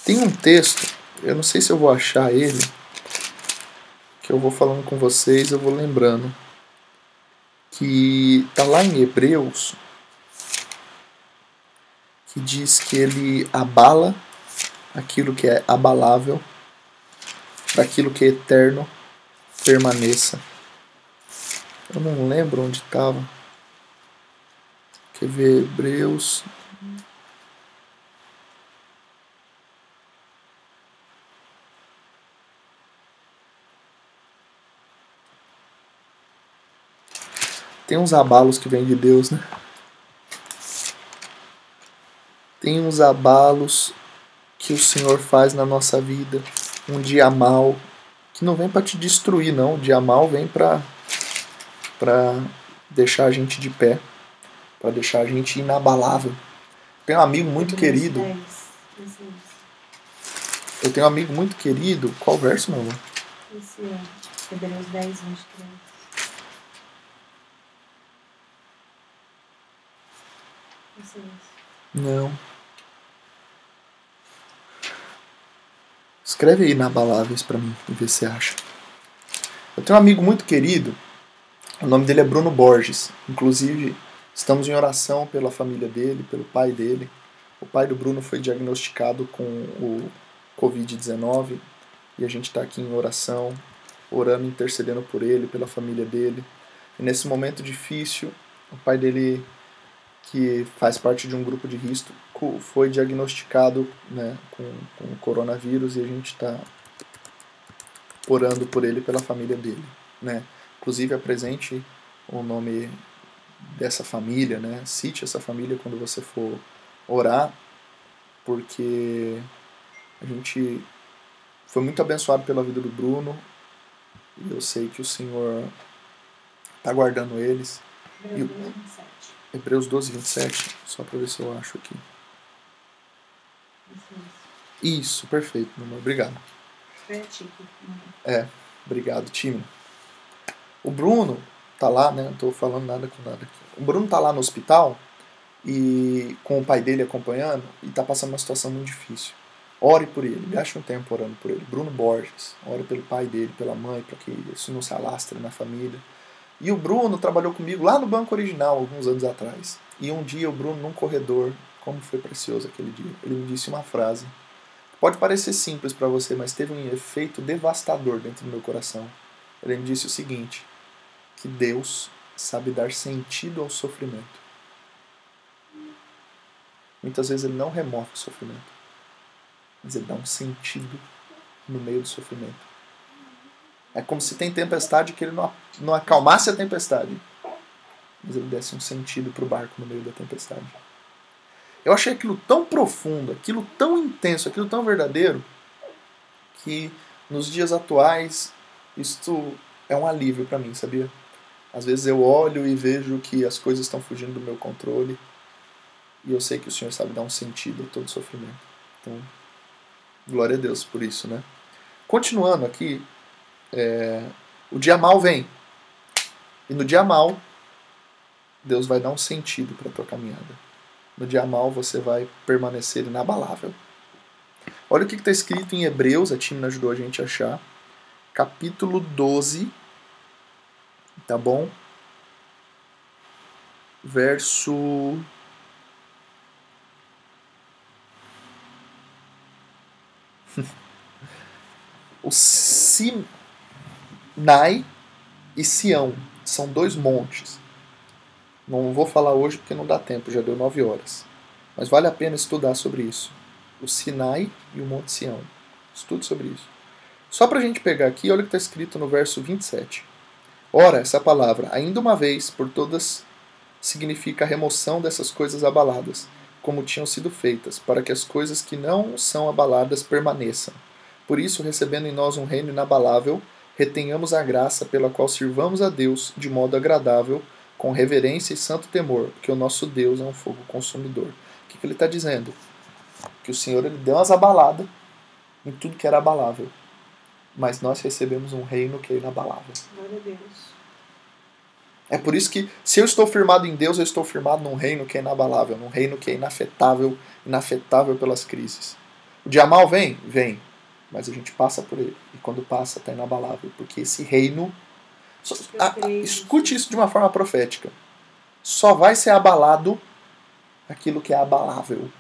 Tem um texto, eu não sei se eu vou achar ele, que eu vou falando com vocês, eu vou lembrando, que está lá em Hebreus, que diz que ele abala aquilo que é abalável, para aquilo que é eterno permaneça. Eu não lembro onde estava. Quer ver? Hebreus... Tem uns abalos que vêm de Deus, né? Tem uns abalos que o Senhor faz na nossa vida. Um dia mal, que não vem para te destruir, não. O dia mal vem para deixar a gente de pé, para deixar a gente inabalável. Tenho um amigo muito querido. Eu tenho um amigo muito querido. Qual verso, meu amor? Esse é Hebreus 10, 23. Não. Escreve aí inabaláveis pra mim e vê se você acha. Eu tenho um amigo muito querido. O nome dele é Bruno Borges. Inclusive, estamos em oração pela família dele, pelo pai dele. O pai do Bruno foi diagnosticado com o Covid-19 e a gente está aqui em oração, orando, intercedendo por ele, pela família dele. E nesse momento difícil, o pai dele, que faz parte de um grupo de risco, foi diagnosticado, né, com o coronavírus, e a gente está orando por ele e pela família dele, né? Inclusive apresente o nome dessa família, né? Cite essa família quando você for orar, porque a gente foi muito abençoado pela vida do Bruno e eu sei que o Senhor está guardando eles. Hebreus 12, 27. Só para ver se eu acho aqui. Isso, perfeito, meu amor. Obrigado. Obrigado, time. O Bruno tá lá, né? Não tô falando nada com nada aqui. O Bruno tá lá no hospital e com o pai dele acompanhando, e está passando uma situação muito difícil. Ore por ele, gaste um tempo orando por ele. Bruno Borges, ore pelo pai dele, pela mãe, para que isso não se alastre na família. E o Bruno trabalhou comigo lá no Banco Original, alguns anos atrás. E um dia o Bruno, num corredor, como foi precioso aquele dia, ele me disse uma frase. Pode parecer simples para você, mas teve um efeito devastador dentro do meu coração. Ele me disse o seguinte, que Deus sabe dar sentido ao sofrimento. Muitas vezes ele não remove o sofrimento, mas ele dá um sentido no meio do sofrimento. É como se tem tempestade que ele não acalmasse a tempestade, mas ele desse um sentido para o barco no meio da tempestade. Eu achei aquilo tão profundo, aquilo tão intenso, aquilo tão verdadeiro, que nos dias atuais isto é um alívio para mim, sabia? Às vezes eu olho e vejo que as coisas estão fugindo do meu controle e eu sei que o Senhor sabe dar um sentido a todo sofrimento. Então, glória a Deus por isso, né? Continuando aqui, o dia mal vem. E no dia mal, Deus vai dar um sentido para a tua caminhada. No dia mal você vai permanecer inabalável. Olha o que está escrito em Hebreus, a Timna ajudou a gente a achar. Capítulo 12, tá bom? Verso... O Sinai e Sião são dois montes. Não vou falar hoje porque não dá tempo, já deu 9 horas. Mas vale a pena estudar sobre isso. O Sinai e o Monte Sião. Estude sobre isso. Só para a gente pegar aqui, olha o que está escrito no verso 27. Ora, essa palavra, ainda uma vez, por todas, significa a remoção dessas coisas abaladas, como tinham sido feitas, para que as coisas que não são abaladas permaneçam. Por isso, recebendo em nós um reino inabalável, retenhamos a graça pela qual sirvamos a Deus de modo agradável, com reverência e santo temor, porque o nosso Deus é um fogo consumidor. O que ele está dizendo? Que o Senhor ele deu umas abaladas em tudo que era abalável. Mas nós recebemos um reino que é inabalável. Glória a Deus. É por isso que, se eu estou firmado em Deus, eu estou firmado num reino que é inabalável, num reino que é inafetável pelas crises. O dia mal vem? Vem. Mas a gente passa por ele. E quando passa, está inabalável. Porque esse reino... escute isso de uma forma profética. Só vai ser abalado aquilo que é abalável.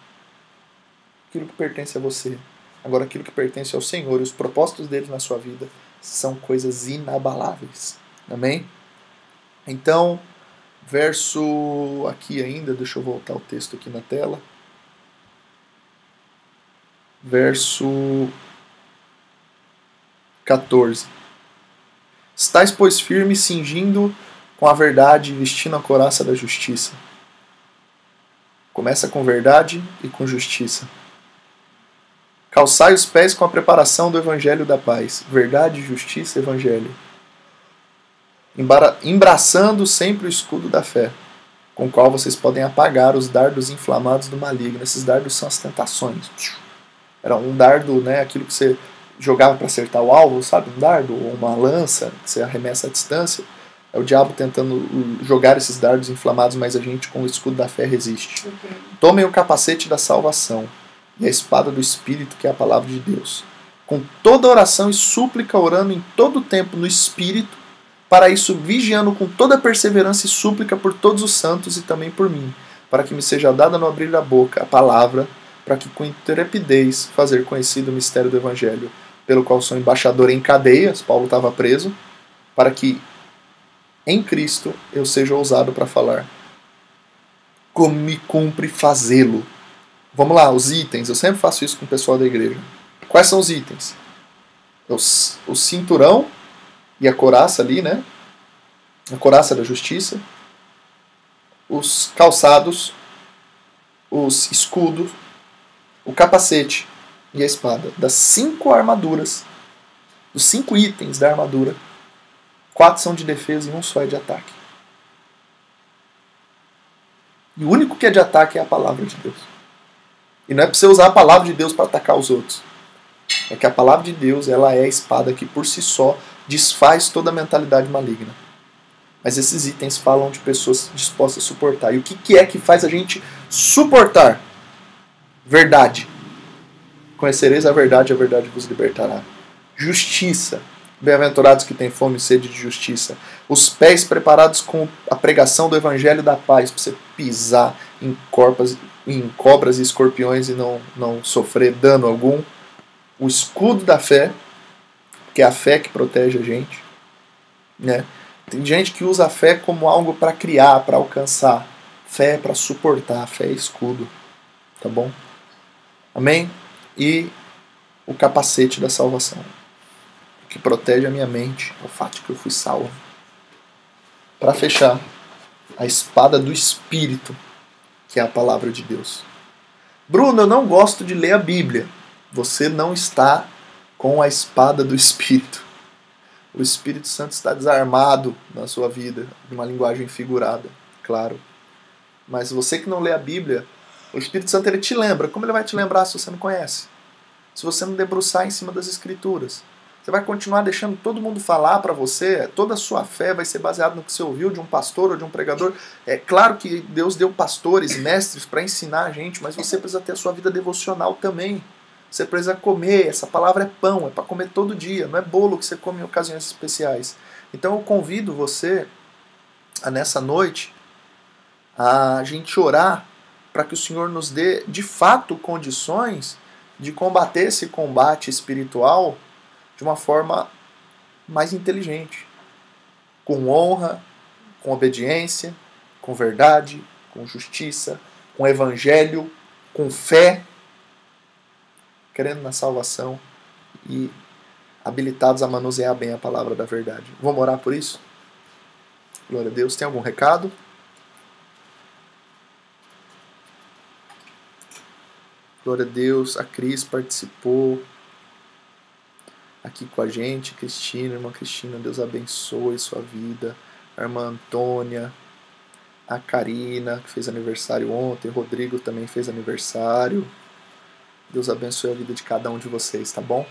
Aquilo que pertence a você. Agora, aquilo que pertence ao Senhor e os propósitos dele na sua vida são coisas inabaláveis. Amém? Então, verso aqui ainda, deixa eu voltar o texto aqui na tela. Verso 14. Estais, pois, firmes, cingindo com a verdade e vestindo a couraça da justiça. Começa com verdade e com justiça. Calçai os pés com a preparação do evangelho da paz. Verdade, justiça, evangelho. Embraçando sempre o escudo da fé, com o qual vocês podem apagar os dardos inflamados do maligno. Esses dardos são as tentações. Era um dardo, né, aquilo que você jogava para acertar o alvo, sabe? Um dardo ou uma lança que você arremessa à distância. É o diabo tentando jogar esses dardos inflamados, mas a gente com o escudo da fé resiste. Tomem o capacete da salvação e a espada do Espírito, que é a palavra de Deus. Com toda oração e súplica, orando em todo o tempo no Espírito, para isso vigiando com toda perseverança e súplica por todos os santos e também por mim, para que me seja dada no abrir da boca a palavra, para que com intrepidez fazer conhecido o mistério do Evangelho, pelo qual sou embaixador em cadeias, Paulo estava preso, para que em Cristo eu seja ousado para falar, como me cumpre fazê-lo. Vamos lá, os itens. Eu sempre faço isso com o pessoal da igreja. Quais são os itens? O cinturão e a couraça ali, né? A couraça da justiça. Os calçados. Os escudos. O capacete e a espada. Das 5 armaduras, dos 5 itens da armadura, 4 são de defesa e 1 só é de ataque. E o único que é de ataque é a palavra de Deus. E não é para você usar a palavra de Deus para atacar os outros. É que a palavra de Deus, ela é a espada que por si só desfaz toda a mentalidade maligna. Mas esses itens falam de pessoas dispostas a suportar. E o que é que faz a gente suportar? Verdade. Conhecereis a verdade vos libertará. Justiça. Bem-aventurados que têm fome e sede de justiça. Os pés preparados com a pregação do evangelho da paz, para você pisar em cobras e escorpiões e não sofrer dano algum. O escudo da fé, que é a fé que protege a gente. Né? Tem gente que usa a fé como algo para criar, para alcançar. Fé é para suportar, fé é escudo. Tá bom? Amém? E o capacete da salvação, que protege a minha mente, o fato de que eu fui salvo. Para fechar, a espada do Espírito, que é a palavra de Deus. Bruno, eu não gosto de ler a Bíblia. Você não está com a espada do Espírito. O Espírito Santo está desarmado na sua vida, numa linguagem figurada, claro. Mas você que não lê a Bíblia, o Espírito Santo ele te lembra. Como ele vai te lembrar se você não conhece? Se você não debruçar em cima das Escrituras. Você vai continuar deixando todo mundo falar para você, toda a sua fé vai ser baseada no que você ouviu de um pastor ou de um pregador. É claro que Deus deu pastores, mestres para ensinar a gente, mas você precisa ter a sua vida devocional também. Você precisa comer, essa palavra é pão, é para comer todo dia, não é bolo que você come em ocasiões especiais. Então eu convido você, nessa noite, a gente orar para que o Senhor nos dê, de fato, condições de combater esse combate espiritual de uma forma mais inteligente, com honra, com obediência, com verdade, com justiça, com evangelho, com fé, crendo na salvação e habilitados a manusear bem a palavra da verdade. Vamos orar por isso? Glória a Deus. Tem algum recado? Glória a Deus. A Cris participou aqui com a gente. Cristina, irmã Cristina, Deus abençoe sua vida. A irmã Antônia, a Karina, que fez aniversário ontem. O Rodrigo também fez aniversário. Deus abençoe a vida de cada um de vocês, tá bom?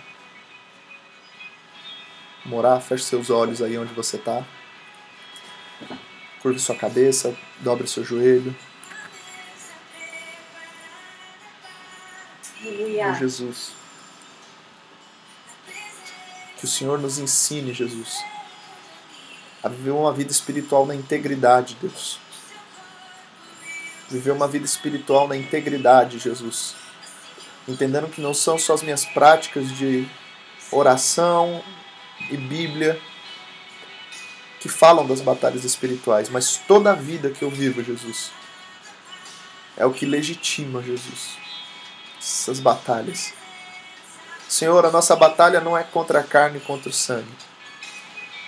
Vamos orar, feche seus olhos aí onde você está. Curve sua cabeça, dobre seu joelho. Aleluia. Oh, Jesus. Que o Senhor nos ensine, Jesus, a viver uma vida espiritual na integridade, Deus. Viver uma vida espiritual na integridade, Jesus. Entendendo que não são só as minhas práticas de oração e Bíblia que falam das batalhas espirituais, mas toda a vida que eu vivo, Jesus, é o que legitima, Jesus, essas batalhas. Senhor, a nossa batalha não é contra a carne e contra o sangue,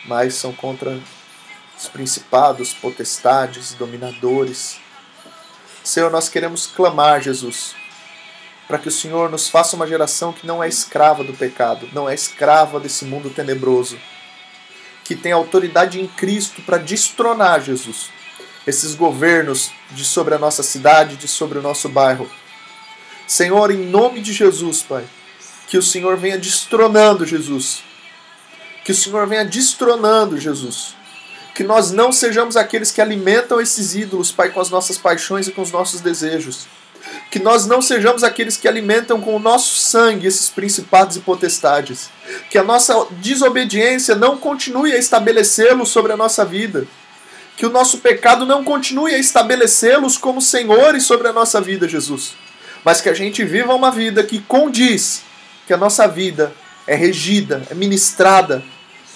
mas são contra os principados, potestades, dominadores. Senhor, nós queremos clamar, Jesus, para que o Senhor nos faça uma geração que não é escrava do pecado, não é escrava desse mundo tenebroso, que tem autoridade em Cristo para destronar, Jesus, esses governos de sobre a nossa cidade, de sobre o nosso bairro. Senhor, em nome de Jesus, Pai, que o Senhor venha destronando, Jesus, que o Senhor venha destronando, Jesus, que nós não sejamos aqueles que alimentam esses ídolos, Pai, com as nossas paixões e com os nossos desejos. Que nós não sejamos aqueles que alimentam com o nosso sangue esses principados e potestades. Que a nossa desobediência não continue a estabelecê-los sobre a nossa vida. Que o nosso pecado não continue a estabelecê-los como senhores sobre a nossa vida, Jesus. Mas que a gente viva uma vida que condiz que a nossa vida é regida, é ministrada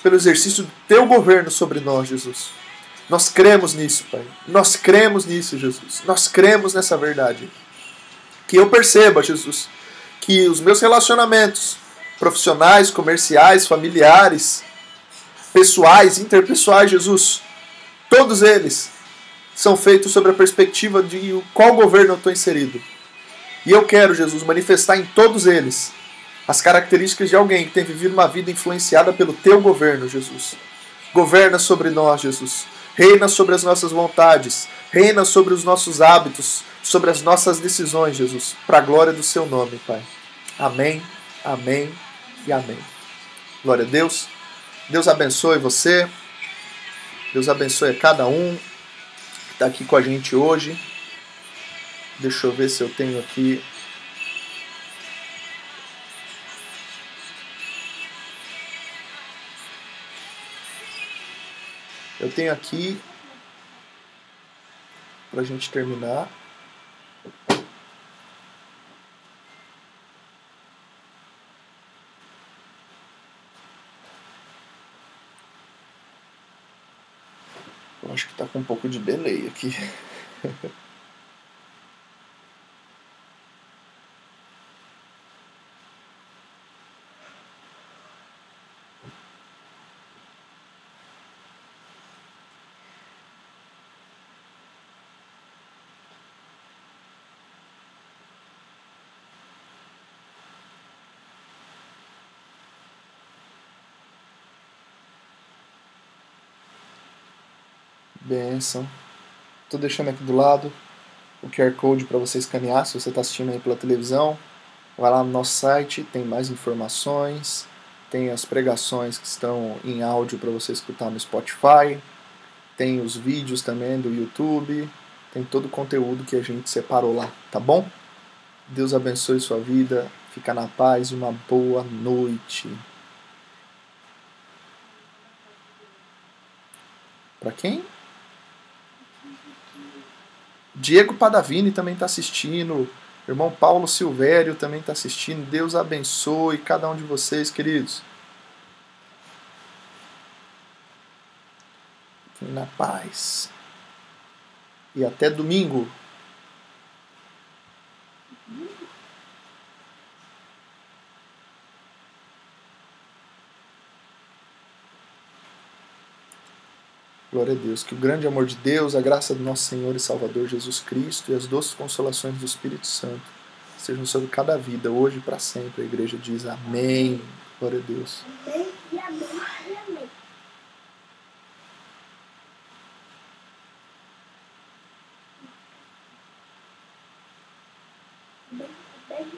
pelo exercício do Teu governo sobre nós, Jesus. Nós cremos nisso, Pai. Nós cremos nisso, Jesus. Nós cremos nessa verdade. Que eu perceba, Jesus, que os meus relacionamentos profissionais, comerciais, familiares, pessoais, interpessoais, Jesus, todos eles são feitos sobre a perspectiva de qual governo eu estou inserido. E eu quero, Jesus, manifestar em todos eles as características de alguém que tem vivido uma vida influenciada pelo Teu governo, Jesus. Governa sobre nós, Jesus. Reina sobre as nossas vontades. Reina sobre os nossos hábitos, sobre as nossas decisões, Jesus, para a glória do Seu nome, Pai. Amém, amém e amém. Glória a Deus. Deus abençoe você. Deus abençoe a cada um que está aqui com a gente hoje. Deixa eu ver se eu tenho aqui. Eu tenho aqui, para a gente terminar, eu acho que está com um pouco de delay aqui. Benção. Estou deixando aqui do lado o QR Code para você escanear, se você está assistindo aí pela televisão. Vai lá no nosso site, tem mais informações, tem as pregações que estão em áudio para você escutar no Spotify, tem os vídeos também do YouTube, tem todo o conteúdo que a gente separou lá, tá bom? Deus abençoe sua vida, fica na paz e uma boa noite. Para quem? Diego Padavini também está assistindo. Irmão Paulo Silvério também está assistindo. Deus abençoe cada um de vocês, queridos. Fiquem na paz. E até domingo. Glória a Deus. Que o grande amor de Deus, a graça do nosso Senhor e Salvador Jesus Cristo e as doces consolações do Espírito Santo sejam sobre cada vida, hoje e para sempre. A igreja diz amém. Glória a Deus. Amém e amém e amém. Amém, amém.